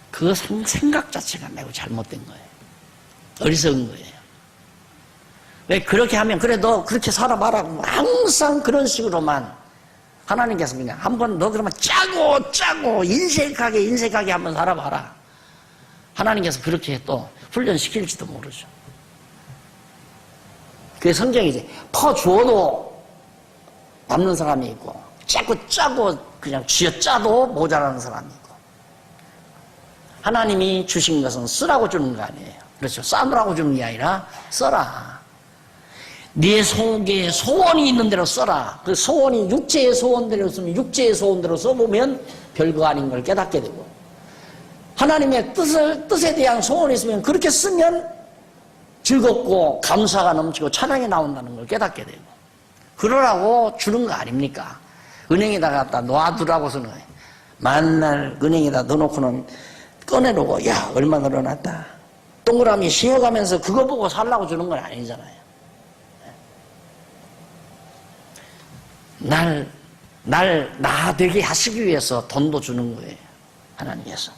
S1: 그 생각 자체가 매우 잘못된 거예요. 어리석은 거예요. 왜 그렇게 하면 그래도 그렇게 살아봐라. 항상 그런 식으로만 하나님께서 그냥 한번 너 그러면 짜고 인색하게 한번 살아봐라. 하나님께서 그렇게 또 훈련시킬지도 모르죠. 그게 성경이 이제 퍼주어도 남는 사람이 있고 짜고 그냥 쥐어짜도 모자라는 사람이 있고, 하나님이 주신 것은 쓰라고 주는 거 아니에요. 그렇죠. 싸느라고 주는 게 아니라 써라. 네 속에 소원이 있는 대로 써라. 그 소원이 육체의 소원대로 쓰면 육체의 소원대로 써보면 별거 아닌 걸 깨닫게 되고, 하나님의 뜻에 대한 소원이 있으면 그렇게 쓰면 즐겁고 감사가 넘치고 찬양이 나온다는 걸 깨닫게 되고, 그러라고 주는 거 아닙니까? 은행에다 갖다 놔두라고서는 만날 은행에다 넣어놓고는 꺼내놓고 야 얼마 늘어났다 동그라미 씌어가면서 그거 보고 살라고 주는 건 아니잖아요. 나 되게 하시기 위해서 돈도 주는 거예요. 하나님께서.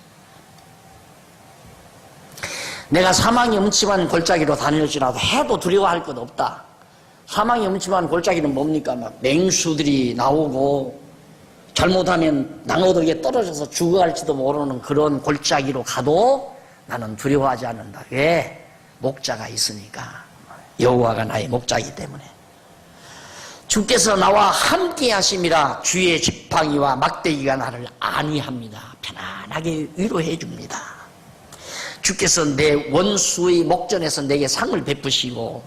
S1: 내가 사망이 음침한 골짜기로 다닐지라도 해도 두려워할 것 없다. 사망이 음침한 골짜기는 뭡니까? 막 맹수들이 나오고 잘못하면 낭어덕에 떨어져서 죽어갈지도 모르는 그런 골짜기로 가도 나는 두려워하지 않는다. 왜? 목자가 있으니까. 여호와가 나의 목자이기 때문에. 주께서 나와 함께 하심이라 주의 지팡이와 막대기가 나를 안위합니다. 편안하게 위로해 줍니다. 주께서 내 원수의 목전에서 내게 상을 베푸시고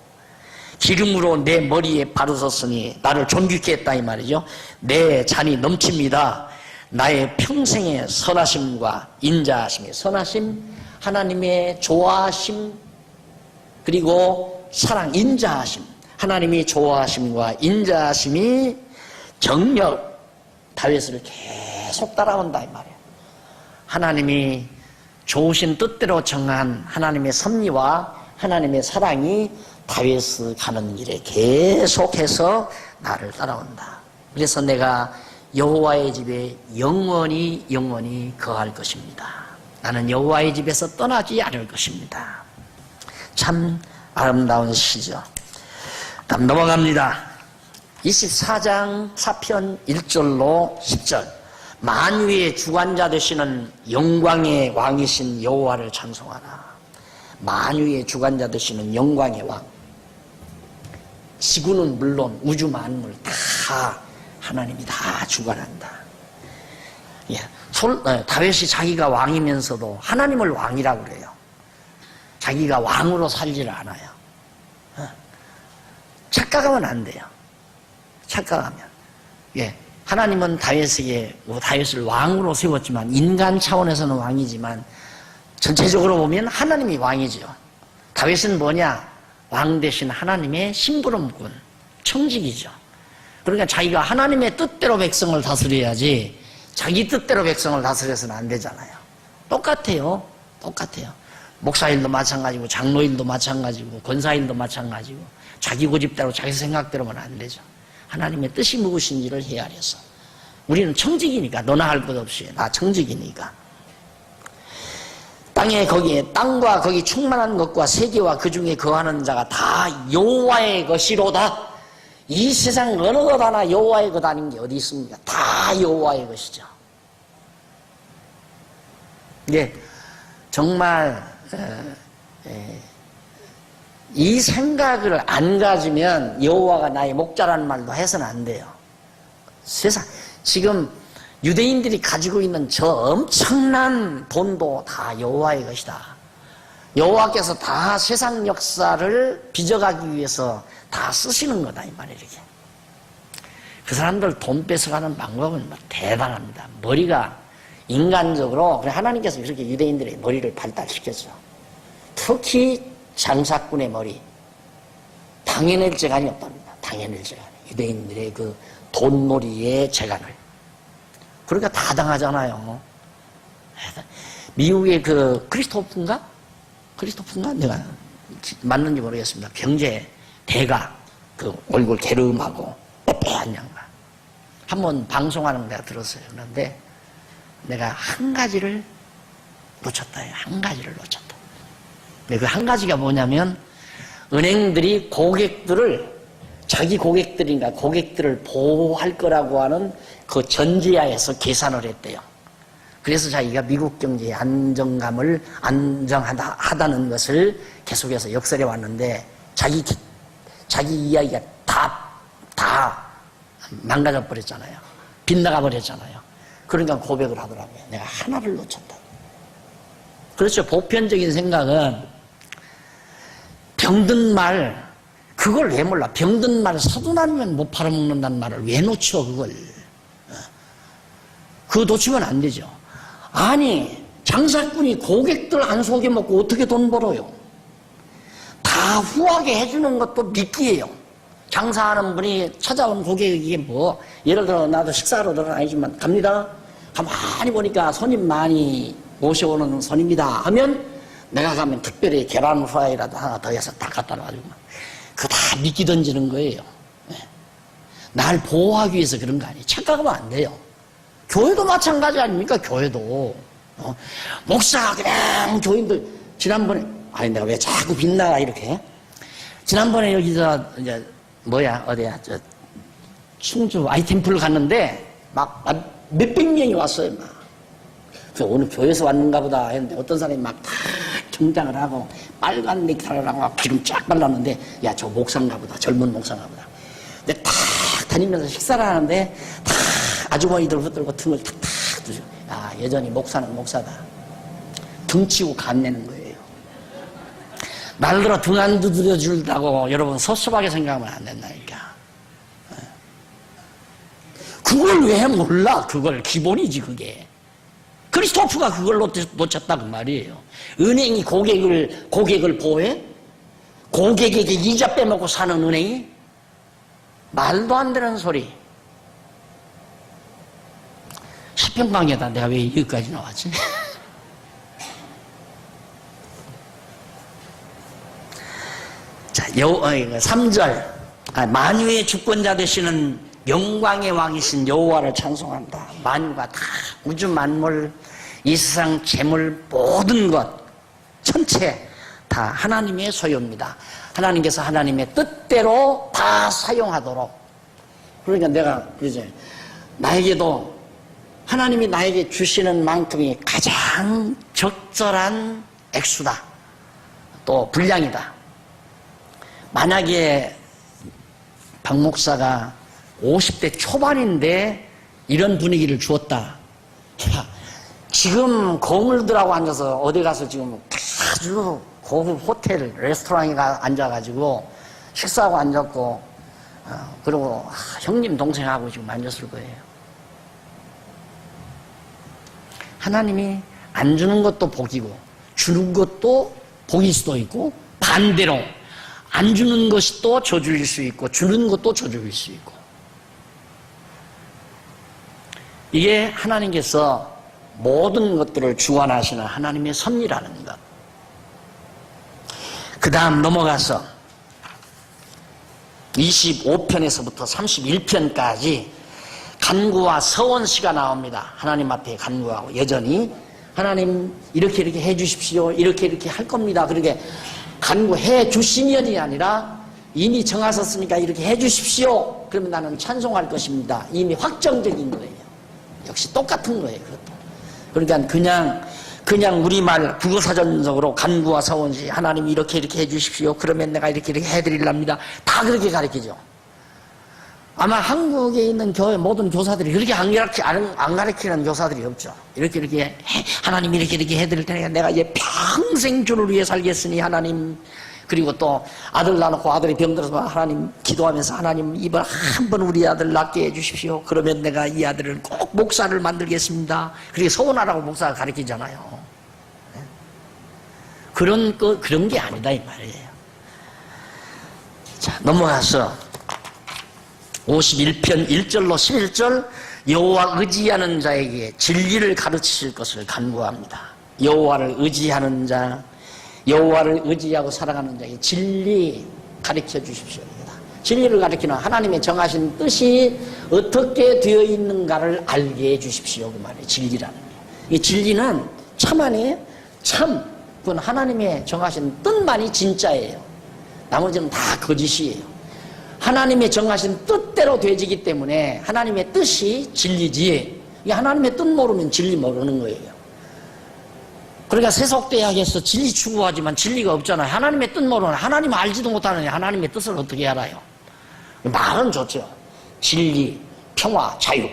S1: 기름으로 내 머리에 바르셨으니 나를 존귀케 했다 이 말이죠. 내 잔이 넘칩니다. 나의 평생의 선하심과 인자하심의 선하심, 하나님의 좋아하심, 그리고 사랑, 인자하심, 하나님이 좋아하심과 인자하심이 정력 다윗을 계속 따라온다 이 말이에요. 하나님이 좋으신 뜻대로 정한 하나님의 섭리와 하나님의 사랑이 다윗이 가는 길에 계속해서 나를 따라온다. 그래서 내가 여호와의 집에 영원히 거할 것입니다. 나는 여호와의 집에서 떠나지 않을 것입니다. 참 아름다운 시죠. 다음 넘어갑니다. 24장 4편 1절로 10절. 만유의 주관자 되시는 영광의 왕이신 여호와를 찬송하라. 만유의 주관자 되시는 영광의 왕. 지구는 물론 우주 만물 다 하나님이 다 주관한다. 예, 다윗이 자기가 왕이면서도 하나님을 왕이라고 그래요. 자기가 왕으로 살지를 않아요. 착각하면 안 돼요. 착각하면. 예, 하나님은 다윗을 왕으로 세웠지만 인간 차원에서는 왕이지만 전체적으로 보면 하나님이 왕이죠. 다윗은 뭐냐? 왕 대신 하나님의 심부름꾼, 청직이죠. 그러니까 자기가 하나님의 뜻대로 백성을 다스려야지 자기 뜻대로 백성을 다스려서는 안 되잖아요. 똑같아요. 목사일도 마찬가지고 장로일도 마찬가지고 권사일도 마찬가지고 자기 고집대로 자기 생각대로만 안 되죠. 하나님의 뜻이 무엇인지를 헤아려서. 우리는 청직이니까 너나 할 것 없이 나 청직이니까. 땅과 거기 충만한 것과 세계와 그 중에 거하는 자가 다 여호와의 것이로다. 이 세상 어느 것 하나 여호와의 것 아닌 게 어디 있습니까? 다 여호와의 것이죠. 예, 정말 이 생각을 안 가지면 여호와가 나의 목자라는 말도 해서는 안 돼요. 세상 지금 유대인들이 가지고 있는 저 엄청난 돈도 다 여호와의 것이다. 여호와께서 다 세상 역사를 빚어가기 위해서 다 쓰시는 거다 이 말이에요. 이렇게. 그 사람들 돈 뺏어가는 방법은 대단합니다. 머리가 인간적으로 하나님께서 이렇게 유대인들의 머리를 발달시켰죠. 특히 장사꾼의 머리. 당해낼 재간이 없답니다. 당해낼 재간. 유대인들의 그 돈놀이의 재간을. 그러니까 다 당하잖아요. 미국의 그 크리스토프인가? 내가 맞는지 모르겠습니다. 경제 대가 그 얼굴 게름하고 빼빼한 양반. 한번 방송하는 거 내가 들었어요. 그런데 내가 한 가지를 놓쳤다. 그 한 가지가 뭐냐면 은행들이 자기 고객들을 보호할 거라고 하는 그 전제하에서 계산을 했대요. 그래서 자기가 미국 경제의 안정하다는 것을 계속해서 역설해 왔는데 자기 이야기가 다 망가져 버렸잖아요. 빗나가 버렸잖아요. 그러니까 고백을 하더라고요. 내가 하나를 놓쳤다. 그렇죠. 보편적인 생각은 병든 말 그걸 왜 몰라? 병든 말 서둔하면 못 팔아먹는다는 말을 왜 놓쳐 그걸? 그거 놓치면 안 되죠. 아니 장사꾼이 고객들 안 속여먹고 어떻게 돈 벌어요? 다 후하게 해주는 것도 미끼예요. 장사하는 분이 찾아온 고객이 뭐 예를 들어 나도 식사하러 들어는 아니지만 갑니다. 가만히 보니까 손님 많이 모셔오는 손입니다 하면 내가 가면 특별히 계란 후라이라도 하나 더 해서 딱 갖다 놔주고 그거 다 미끼 던지는 거예요. 날 보호하기 위해서 그런 거 아니에요. 착각하면 안 돼요. 교회도 마찬가지 아닙니까? 교회도 목사 그냥 교인들 지난번에 아니 내가 왜 자꾸 빗나가 이렇게 지난번에 여기서 이제 어디야 충주 아이템플 갔는데 막 몇백 명이 왔어요. 막 그래서 오늘 교회에서 왔는가 보다 했는데 어떤 사람이 막 다 정장을 하고 빨간 넥타이를 하고 막 기름 쫙 발랐는데 야 저 목사인가 보다 젊은 목사인가 보다. 근데 탁 다니면서 식사를 하는데 다 아주머니들 붙들고 등을 탁탁 두죠. 아 여전히 목사는 목사다. 등치고 간내는 거예요. 말들어 등 안 두드려 줄다고 여러분 섭섭하게 생각하면 안 된다니까. 그걸 왜 몰라? 그걸 기본이지 그게. 크리스토프가 그걸 놓쳤다 그 말이에요. 은행이 고객을 보호해? 고객에게 이자 빼먹고 사는 은행이? 말도 안 되는 소리. 시편 강의다 내가 왜 여기까지 나왔지? 자, 3절. 만유의 주권자 되시는 영광의 왕이신 여호와를 찬송한다. 만유가 다 우주 만물, 이 세상 재물 모든 것 전체 다 하나님의 소유입니다. 하나님께서 하나님의 뜻대로 다 사용하도록. 그러니까 내가 이제 나에게도 하나님이 나에게 주시는 만큼이 가장 적절한 액수다. 또 분량이다. 만약에 박 목사가 50대 초반인데 이런 분위기를 주었다. 지금 거물들하고 앉아서 어디 가서 지금 아주 고급 호텔, 레스토랑에 앉아가지고 식사하고 앉았고, 그리고 형님, 동생하고 지금 앉았을 거예요. 하나님이 안 주는 것도 복이고, 주는 것도 복일 수도 있고, 반대로 안 주는 것이 또 저주일 수 있고, 주는 것도 저주일 수 있고. 이게 하나님께서 모든 것들을 주관하시는 하나님의 섭리라는 것. 그 다음 넘어가서 25편에서부터 31편까지 간구와 서원시가 나옵니다. 하나님 앞에 간구하고 여전히 하나님 이렇게 해주십시오. 이렇게 할 겁니다. 그렇게 간구해 주시면이 아니라 이미 정하셨으니까 이렇게 해주십시오. 그러면 나는 찬송할 것입니다. 이미 확정적인 거예요. 역시 똑같은 거예요. 그것도. 그러니까 그냥 우리말 국어사전적으로 간구와 서원시 하나님 이렇게 해주십시오. 그러면 내가 이렇게 해드리랍니다. 다 그렇게 가르치죠. 아마 한국에 있는 교회 모든 교사들이 그렇게 안 가르치는 교사들이 없죠. 이렇게 하나님 이렇게 해드릴 테니까 내가 이제 평생 주를 위해 살겠으니 하나님. 그리고 또 아들 낳고 아들이 병들어서 하나님 기도하면서 하나님 이번 한번 우리 아들 낫게 해주십시오. 그러면 내가 이 아들을 꼭 목사를 만들겠습니다. 그렇게 서원하라고 목사가 가르치잖아요. 그런 게 아니다 이 말이에요. 자, 넘어가서 51편 1절로 11절 여호와 의지하는 자에게 진리를 가르치실 것을 간구합니다. 여호와를 의지하는 자, 여호와를 의지하고 살아가는 자에게 진리 가르쳐 주십시오. 진리를 가르치는 하나님의 정하신 뜻이 어떻게 되어 있는가를 알게 해 주십시오. 그 말이에요. 진리라는 게. 이 진리는 참 안에 참, 그건 하나님의 정하신 뜻만이 진짜예요. 나머지는 다 거짓이에요. 하나님의 정하신 뜻대로 되지기 때문에 하나님의 뜻이 진리지. 이게 하나님의 뜻 모르면 진리 모르는 거예요. 그러니까 세속대학에서 진리 추구하지만 진리가 없잖아요. 하나님의 뜻 모르는, 하나님 알지도 못하는 하나님의 뜻을 어떻게 알아요? 말은 좋죠. 진리, 평화, 자유.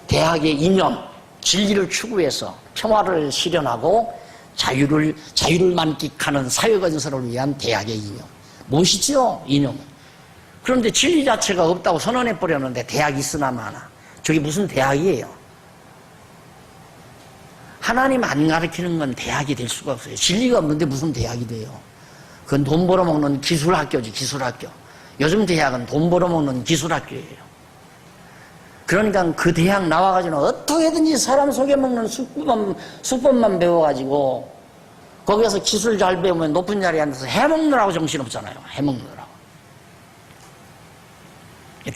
S1: 대학의 이념, 진리를 추구해서 평화를 실현하고 자유를 만끽하는 사회건설을 위한 대학의 이념. 멋있죠? 이념은. 그런데 진리 자체가 없다고 선언해버렸는데 대학이 있으나 마나. 저게 무슨 대학이에요? 하나님 안 가르치는 건 대학이 될 수가 없어요. 진리가 없는데 무슨 대학이 돼요? 그건 돈 벌어먹는 기술학교지, 기술학교. 요즘 대학은 돈 벌어먹는 기술학교예요. 그러니까 그 대학 나와가지고 어떻게든지 사람 속여먹는 수법만 배워가지고 거기에서 기술 잘 배우면 높은 자리에 앉아서 해먹느라고 정신없잖아요. 해먹느라고.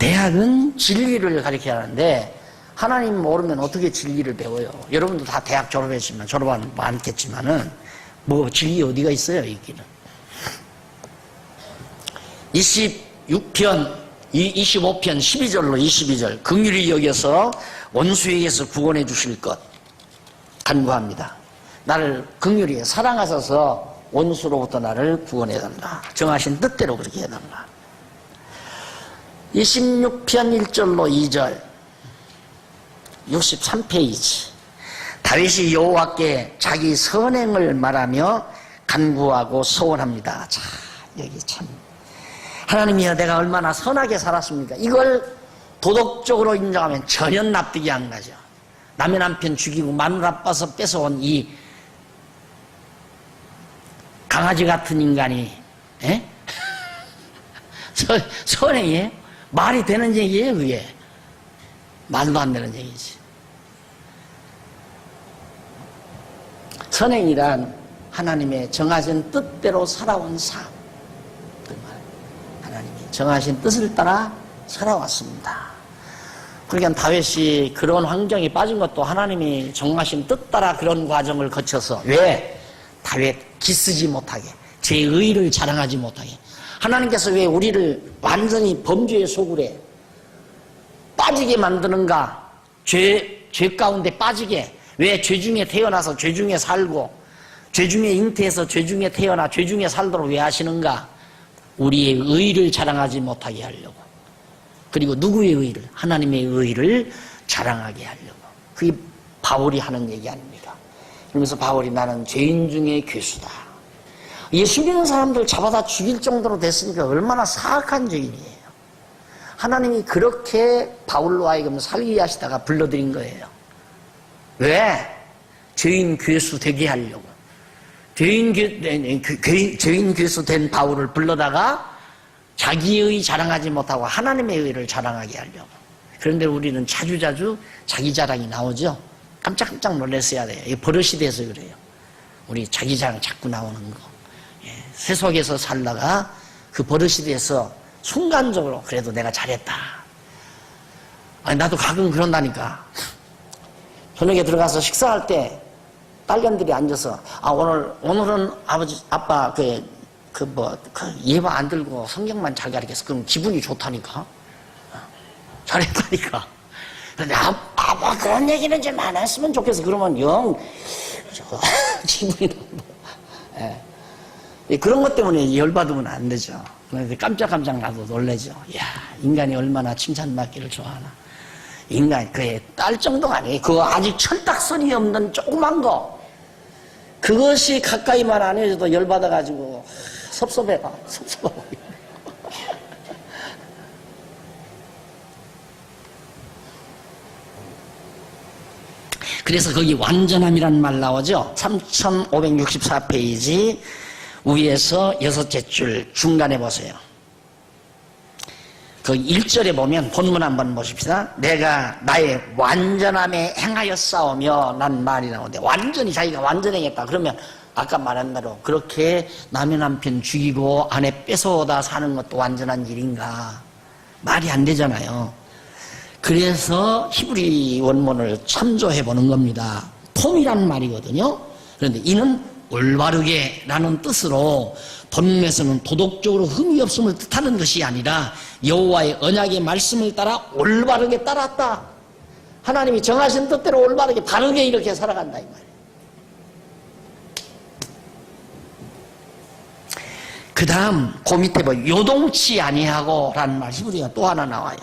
S1: 대학은 진리를 가르쳐야 하는데 하나님 모르면 어떻게 진리를 배워요? 여러분도 다 대학 졸업했지만, 졸업하는 많겠지만은, 뭐, 진리 어디가 있어요, 이 길은. 25편 12절로 22절, 긍휼히 여겨서 원수에게서 구원해 주실 것, 간구합니다. 나를 긍휼히 사랑하셔서 원수로부터 나를 구원해 달라. 정하신 뜻대로 그렇게 해달라. 26편 1절로 2절, 63페이지. 다윗이 여호와께 자기 선행을 말하며 간구하고 소원합니다. 자, 여기 참 하나님이여 내가 얼마나 선하게 살았습니까? 이걸 도덕적으로 인정하면 전혀 납득이 안 가죠. 남의 남편 죽이고 마누라 아빠서 뺏어온 이 강아지 같은 인간이 선행이에요? 말이 되는 얘기예요 그게? 말도 안 되는 얘기지. 선행이란 하나님의 정하신 뜻대로 살아온 삶. 하나님이 정하신 뜻을 따라 살아왔습니다. 그러니까 다윗이 그런 환경에 빠진 것도 하나님이 정하신 뜻 따라 그런 과정을 거쳐서 왜? 다윗 기쓰지 못하게, 제 의를 자랑하지 못하게. 하나님께서 왜 우리를 완전히 범죄의 소굴에 빠지게 만드는가? 죄 가운데 빠지게. 왜 죄 중에 태어나서 죄 중에 살고 죄 중에 잉태해서 죄 중에 태어나 죄 중에 살도록 왜 하시는가? 우리의 의를 자랑하지 못하게 하려고. 그리고 누구의 의를? 하나님의 의를 자랑하게 하려고. 그게 바울이 하는 얘기 아닙니까? 그러면서 바울이 나는 죄인 중에 괴수다. 예수 믿는 사람들 잡아다 죽일 정도로 됐으니까 얼마나 사악한 죄인이에요. 하나님이 그렇게 바울로 하여금 살게 하시다가 불러들인 거예요. 왜? 죄인 괴수 되게 하려고. 죄인 괴수 된 바울을 불러다가 자기의 자랑하지 못하고 하나님의 의를 자랑하게 하려고. 그런데 우리는 자주자주 자기 자랑이 나오죠. 깜짝깜짝 놀랐어야 돼요. 이게 버릇이 돼서 그래요. 우리 자기 자랑 자꾸 나오는 거. 세속에서 살다가 그 버릇이 돼서 순간적으로 그래도 내가 잘했다. 아니 나도 가끔 그런다니까. 저녁에 들어가서 식사할 때 딸년들이 앉아서 오늘은 아버지 아빠 예바 안 들고 성경만 잘 가르쳐서 그럼 기분이 좋다니까. 잘했다니까. 그런데 아빠 그런 얘기는 좀 안 했으면 좋겠어. 그러면 기분이 너무. 그런 것 때문에 열받으면 안 되죠. 그런데 깜짝깜짝 나도 놀라죠. 야, 인간이 얼마나 칭찬받기를 좋아하나. 인간, 그의 딸 정도가 아니에요. 그거 아직 철딱선이 없는 조그만 거. 그것이 가까이만 안 해줘도 열받아가지고 섭섭하고. 그래서 거기 완전함이란 말 나오죠. 3564페이지 위에서 6째 줄 중간에 보세요. 그 1절에 보면 본문 한번 보십시다. 내가 나의 완전함에 행하였사오며 난 말이 나오는데 완전히 자기가 완전행했다. 그러면 아까 말한 대로 그렇게 남의 남편 죽이고 아내 뺏어오다 사는 것도 완전한 일인가? 말이 안 되잖아요. 그래서 히브리 원문을 참조해 보는 겁니다. 톰이란 말이거든요. 그런데 이는 올바르게 라는 뜻으로 본문에서는 도덕적으로 흠이 없음을 뜻하는 것이 아니라 여호와의 언약의 말씀을 따라 올바르게 따랐다. 하나님이 정하신 뜻대로 올바르게 바르게 이렇게 살아간다 이 말이에요. 그 다음 그 밑에 요동치 아니하고 라는 말 히브리가 또 하나 나와요.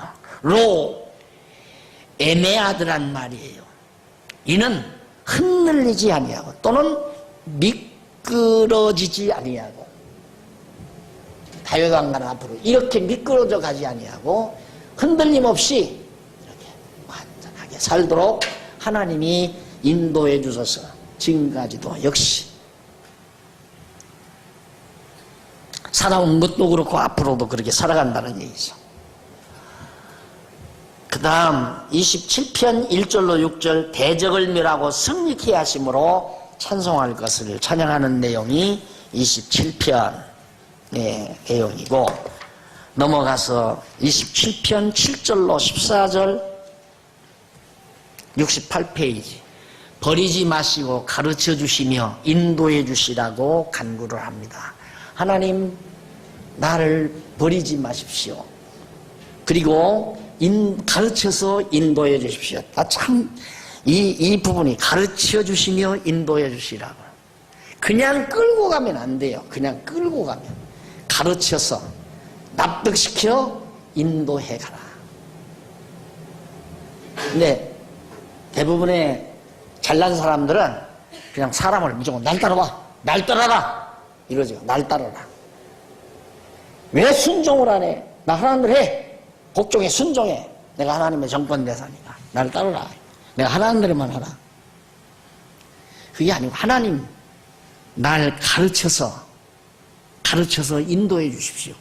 S1: 에메아드란 말이에요. 이는 흔들리지 아니하고 또는 미끄러지지 아니하고 다윗왕가는 앞으로 이렇게 미끄러져 가지 아니하고 흔들림 없이 이렇게 완전하게 살도록 하나님이 인도해 주셔서 지금까지도 역시 살아온 것도 그렇고 앞으로도 그렇게 살아간다는 얘기죠. 그 다음 27편 1절로 6절 대적을 멸하고 승리케 하심으로 찬송할 것을 찬양하는 내용이 27편의 내용이고 넘어가서 27편 7절로 14절 68페이지 버리지 마시고 가르쳐 주시며 인도해 주시라고 간구를 합니다. 하나님 나를 버리지 마십시오. 그리고 가르쳐서 인도해 주십시오. 이 부분이 가르쳐 주시며 인도해 주시라고. 그냥 끌고 가면 안 돼요. 그냥 끌고 가면. 가르쳐서 납득시켜 인도해 가라. 근데 대부분의 잘난 사람들은 그냥 사람을 무조건 날 따라와. 날 따라라. 이러죠. 날 따라라. 왜 순종을 안 해? 나 하나님을 해. 복종해. 순종해. 내가 하나님의 정권 대사니까 나를 따르라. 내가 하라는 대로만 하라. 그게 아니고 하나님 날 가르쳐서 인도해 주십시오.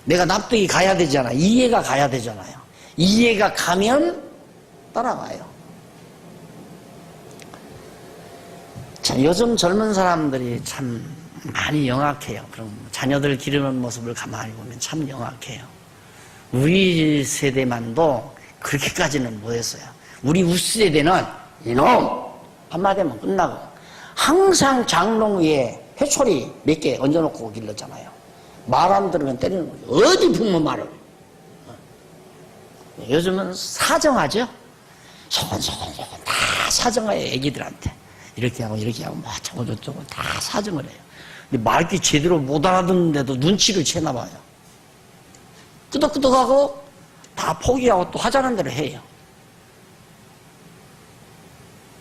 S1: 내가 납득이 가야 되잖아. 이해가 가야 되잖아요. 이해가 가면 따라가요. 자, 요즘 젊은 사람들이 참 많이 영악해요. 그럼 자녀들 기르는 모습을 가만히 보면 참 영악해요. 우리 세대만도 그렇게까지는 못했어요. 우리 우세대는 이놈 한마디면 끝나고 항상 장롱 위에 회초리 몇 개 얹어놓고 길렀잖아요. 말 안 들으면 때리는 거죠. 어디 부모 말을. 요즘은 사정하죠. 소곤소곤 다 사정해요. 애기들한테 이렇게 하고 뭐 저거 다 사정을 해요. 근데 말귀 제대로 못 알아듣는데도 눈치를 채나 봐요. 끄덕끄덕하고 다 포기하고 또 하자는 대로 해요.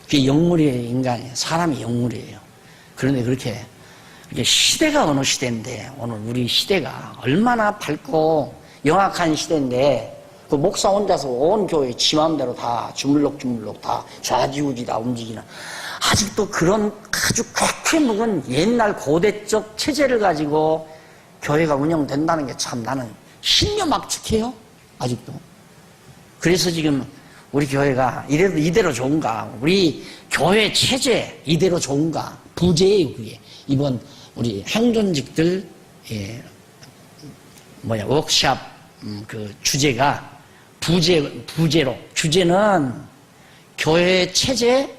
S1: 그게 영물이에요. 인간이. 사람이 영물이에요. 그런데 그렇게 시대가 어느 시대인데 오늘 우리 시대가 얼마나 밝고 영악한 시대인데 그 목사 혼자서 온 교회 지 마음대로 다 주물럭주물럭 다 좌지우지 다 움직이는 아직도 그런 아주 꽉 묵은 옛날 고대적 체제를 가지고 교회가 운영된다는 게 참 나는 신묘막측해요. 아직도. 그래서 지금 우리 교회가 이대로 좋은가? 우리 교회 체제 이대로 좋은가? 부재예요, 그게. 이번 우리 항존직들 워크샵 그 주제가 부재로 주제는 교회 체제의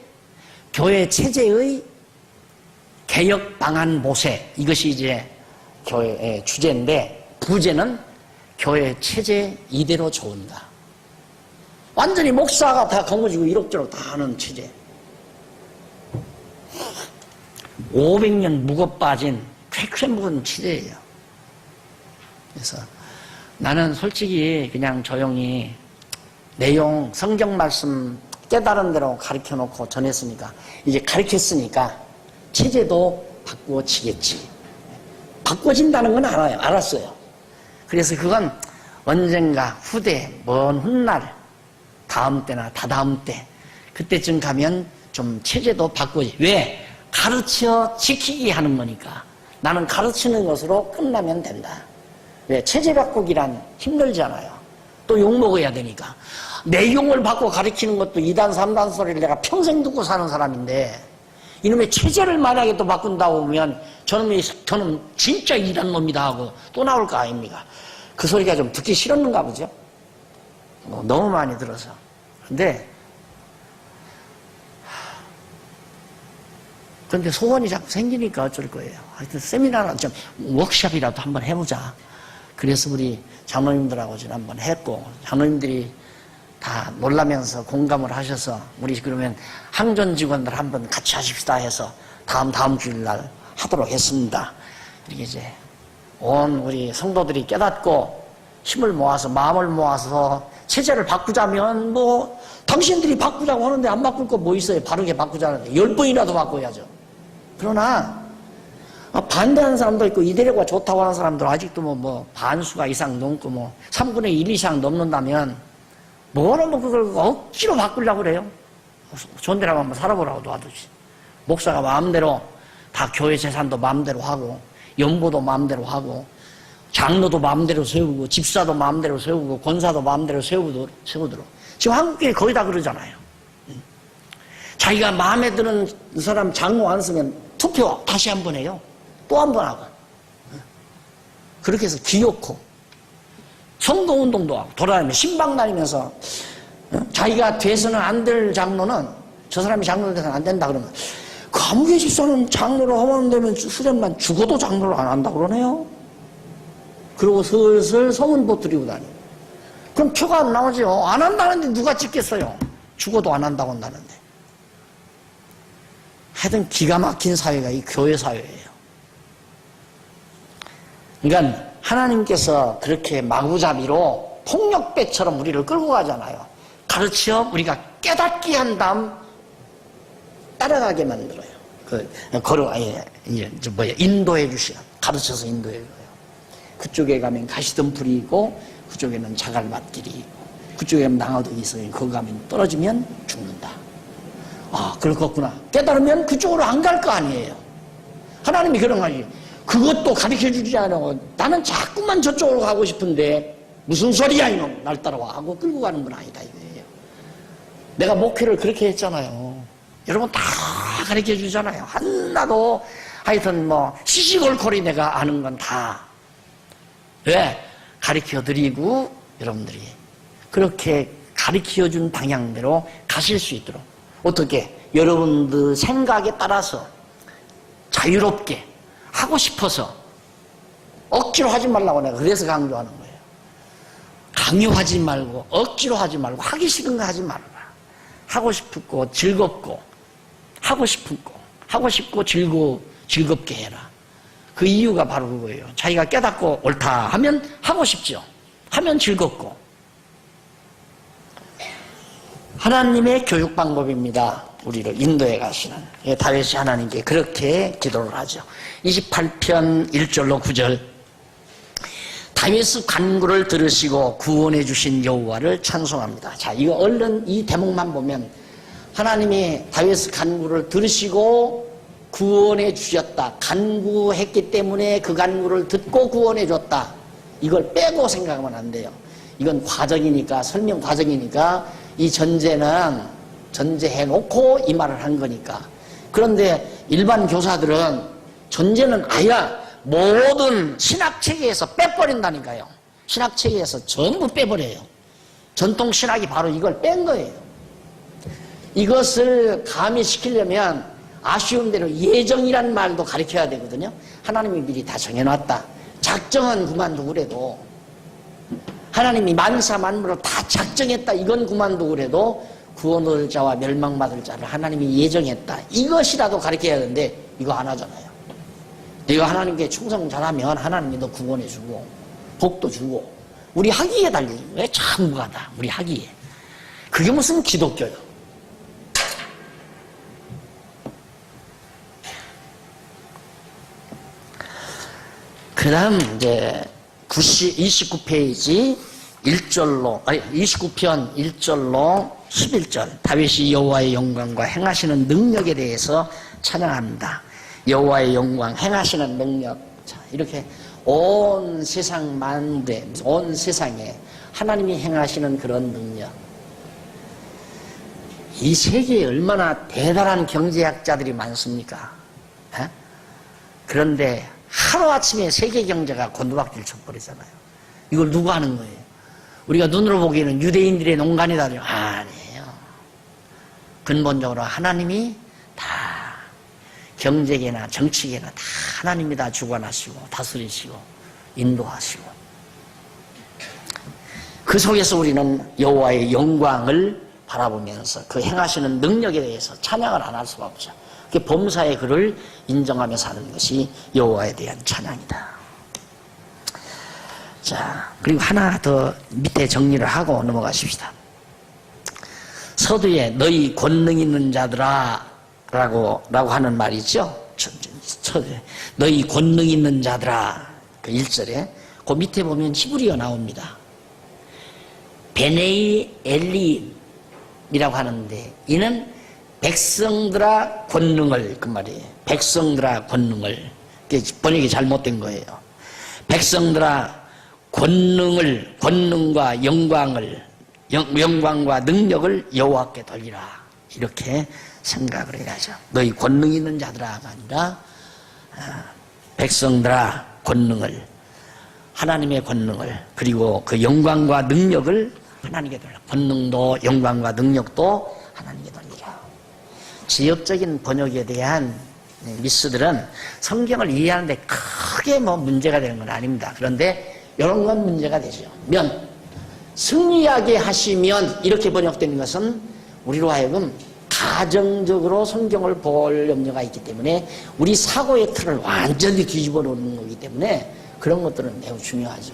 S1: 개혁 방안 모색 이것이 이제 교회의 주제인데 부재는 교회 체제 이대로 좋은가? 완전히 목사가 다 거머쥐고 이럭저럭 다 하는 체제. 500년 묵어 빠진 쾌쾌 묵은 체제예요. 그래서 나는 솔직히 그냥 조용히 내용 성경 말씀 깨달은 대로 가르쳐 놓고 전했으니까 이제 가르쳤으니까 체제도 바꾸어지겠지. 바꿔진다는 건 알아요. 알았어요. 그래서 그건 언젠가 후대 먼 훗날 다음 때나 다다음 때 그때쯤 가면 좀 체제도 바꾸지. 왜? 가르쳐 지키기 하는 거니까. 나는 가르치는 것으로 끝나면 된다. 왜? 체제 바꾸기란 힘들잖아요. 또 욕먹어야 되니까. 내용을 바꿔 가르치는 것도 2단 3단 소리를 내가 평생 듣고 사는 사람인데 이놈의 체제를 만약에 또 바꾼다고 하면 저는 진짜 2단 놈이다 하고 또 나올 거 아닙니까? 그 소리가 좀 듣기 싫었는가 보죠. 너무 많이 들어서. 근데 소원이 자꾸 생기니까 어쩔 거예요. 하여튼 세미나나 좀 워크숍이라도 한번 해보자. 그래서 우리 장로님들하고 지난번 했고 장로님들이 다 놀라면서 공감을 하셔서 우리 그러면 항존 직원들 한번 같이 하십시다 해서 다음 주일날 하도록 했습니다. 이렇게 이제 온 우리 성도들이 깨닫고 힘을 모아서 마음을 모아서 체제를 바꾸자면 뭐 당신들이 바꾸자고 하는데 안 바꿀 거 뭐 있어요. 바르게 바꾸자는데 10번이라도 바꿔야죠. 그러나 반대하는 사람도 있고 이대로가 좋다고 하는 사람들 아직도 뭐 반수가 이상 넘고 뭐 3분의 1 이상 넘는다면 뭐로 그걸 억지로 바꾸려고 그래요. 좋은 데라고 한번 살아보라고 놔두지. 목사가 마음대로 다 교회 재산도 마음대로 하고 연보도 마음대로 하고 장로도 마음대로 세우고 집사도 마음대로 세우고 권사도 마음대로 세우도록 지금 한국교회 거의 다 그러잖아요. 자기가 마음에 드는 사람 장로 안 쓰면 투표 다시 한번 해요. 또 한 번 하고 그렇게 해서 기어코 선거운동도 하고 돌아다니면서 신방 다니면서 자기가 돼서는 안 될 장로는 저 사람이 장로 돼서는 안 된다 그러면 감옥에 집사는 장로로 허물되면 수련만 죽어도 장로를 안 한다 그러네요. 그리고 슬슬 소문보 들이고 다니고 그럼 표가 안 나오죠. 안 한다는데 누가 찍겠어요. 죽어도 안 한다고 한다는데. 하여튼 기가 막힌 사회가 이 교회 사회예요. 그러니까 하나님께서 그렇게 마구잡이로 폭력배처럼 우리를 끌고 가잖아요. 가르쳐 우리가 깨닫게 한 다음 따라가게 만들어요. 인도해 주시는, 가르쳐서 인도해 줘요. 그쪽에 가면 가시덤불이 있고, 그쪽에는 자갈밭길이 있고, 그쪽에 낭어동이 있어요. 거기 가면 떨어지면 죽는다. 아, 그렇겠구나. 깨달으면 그쪽으로 안 갈 거 아니에요. 하나님이 그런 거 아니에요. 그것도 가르쳐 주지 않고 나는 자꾸만 저쪽으로 가고 싶은데 무슨 소리야 이놈 날 따라와 하고 끌고 가는 건 아니다 이거예요. 내가 목회를 그렇게 했잖아요. 여러분 다 가르쳐 주잖아요. 하나도 하여튼 뭐 시시콜콜이 내가 아는 건 다 왜? 가르쳐 드리고 여러분들이 그렇게 가르쳐 준 방향대로 가실 수 있도록 어떻게 여러분들 생각에 따라서 자유롭게 하고 싶어서 억지로 하지 말라고 내가 그래서 강조하는 거예요. 강요하지 말고 억지로 하지 말고 하기 싫은 거 하지 말라. 하고 싶고 즐겁고 하고 싶고 즐겁게 해라. 그 이유가 바로 그거예요. 자기가 깨닫고 옳다 하면 하고 싶죠. 하면 즐겁고. 하나님의 교육 방법입니다. 우리를 인도해 가시는 다윗이 하나님께 그렇게 기도를 하죠. 28편 1절로 9절 다윗의 간구를 들으시고 구원해 주신 여호와를 찬송합니다. 자, 이거 얼른 이 대목만 보면 하나님이 다윗의 간구를 들으시고 구원해 주셨다. 간구했기 때문에 그 간구를 듣고 구원해 줬다. 이걸 빼고 생각하면 안 돼요. 이건 과정이니까 설명 과정이니까 이 전제해놓고 이 말을 한 거니까. 그런데 일반 교사들은 전제는 아예 모든 신학체계에서 빼버린다니까요. 신학체계에서 전부 빼버려요. 전통신학이 바로 이걸 뺀 거예요. 이것을 가미시키려면 아쉬운 대로 예정이란 말도 가르쳐야 되거든요. 하나님이 미리 다 정해놨다. 작정은 그만두고 그래도 하나님이 만사만물을 다 작정했다. 이건 그만두고 그래도 구원 얻을 자와 멸망받을 자를 하나님이 예정했다. 이것이라도 가르쳐야 하는데 이거 안 하잖아요. 네가 하나님께 충성 잘하면 하나님이 너 구원해주고 복도 주고 우리 학위에 달린 거예요. 전부가 다 우리 학위에. 그게 무슨 기독교요. 그 다음 이제 29페이지 1절로 29편 1절로 11절 다윗이 여호와의 영광과 행하시는 능력에 대해서 찬양합니다. 여호와의 영광 행하시는 능력. 자, 이렇게 온 세상 만대 온 세상에 하나님이 행하시는 그런 능력. 이 세계에 얼마나 대단한 경제학자들이 많습니까? 에? 그런데 하루아침에 세계 경제가 곤두박질 쳐버리잖아요. 이걸 누가 하는 거예요? 우리가 눈으로 보기에는 유대인들의 농간이다. 아니에요. 근본적으로 하나님이 다 경제계나 정치계나 다 하나님이 다 주관하시고 다스리시고 인도하시고 그 속에서 우리는 여호와의 영광을 바라보면서 그 행하시는 능력에 대해서 찬양을 안 할 수가 없죠. 그 범사의 그를 인정하며 사는 것이 여호와에 대한 찬양이다. 자, 그리고 하나 더 밑에 정리를 하고 넘어가십시다. 서두에 너희 권능 있는 자들아 라고 하는 말이 있죠. 서두에 너희 권능 있는 자들아 그 1절에 그 밑에 보면 히브리어 나옵니다. 베네이 엘리이라고 하는데 이는 백성들아 권능을 그 말이에요. 백성들아 권능을 번역이 잘못된 거예요. 백성들아 권능을 권능과 영광과 능력을 여호와께 돌리라 이렇게 생각을 해야죠. 너희 권능 있는 자들아가 아니라 백성들아 권능을 하나님의 권능을 그리고 그 영광과 능력을 하나님께 돌리라. 권능도 영광과 능력도 하나님께 돌리라. 지역적인 번역에 대한 미스들은 성경을 이해하는데 크게 뭐 문제가 되는 건 아닙니다. 그런데 이런 건 문제가 되죠. 승리하게 하시면 이렇게 번역되는 것은 우리로 하여금 가정적으로 성경을 볼 염려가 있기 때문에 우리 사고의 틀을 완전히 뒤집어 놓는 거기 때문에 그런 것들은 매우 중요하죠.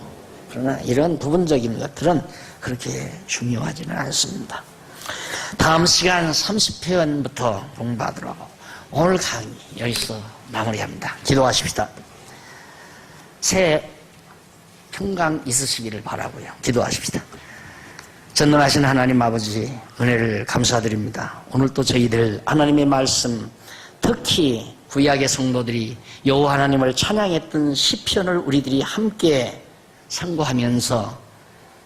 S1: 그러나 이런 부분적인 것들은 그렇게 중요하지는 않습니다. 다음 시간 30편부터 공부하도록 오늘 강의 여기서 마무리합니다. 기도하십시다. 새해 평강 있으시기를 바라고요. 기도하십시다. 전능하신 하나님 아버지 은혜를 감사드립니다. 오늘 또 저희들 하나님의 말씀, 특히 구약의 성도들이 여호와 하나님을 찬양했던 시편을 우리들이 함께 상고하면서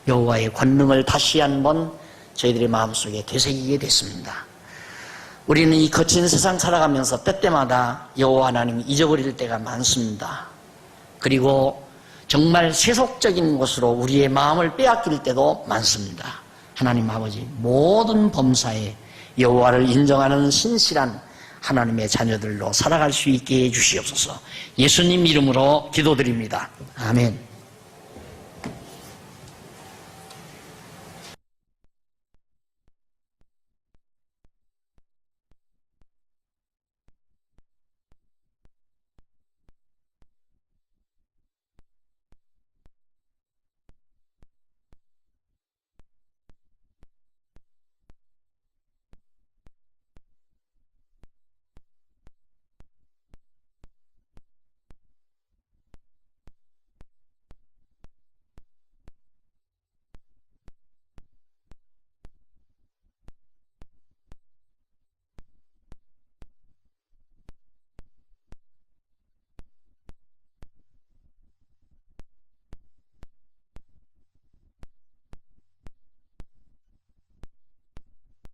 S1: 여호와의 권능을 다시 한번 저희들의 마음속에 되새기게 됐습니다. 우리는 이 거친 세상 살아가면서 때때마다 여호와 하나님을 잊어버릴 때가 많습니다. 그리고 정말 세속적인 것으로 우리의 마음을 빼앗길 때도 많습니다. 하나님 아버지, 모든 범사에 여호와를 인정하는 신실한 하나님의 자녀들로 살아갈 수 있게 해 주시옵소서. 예수님 이름으로 기도드립니다. 아멘.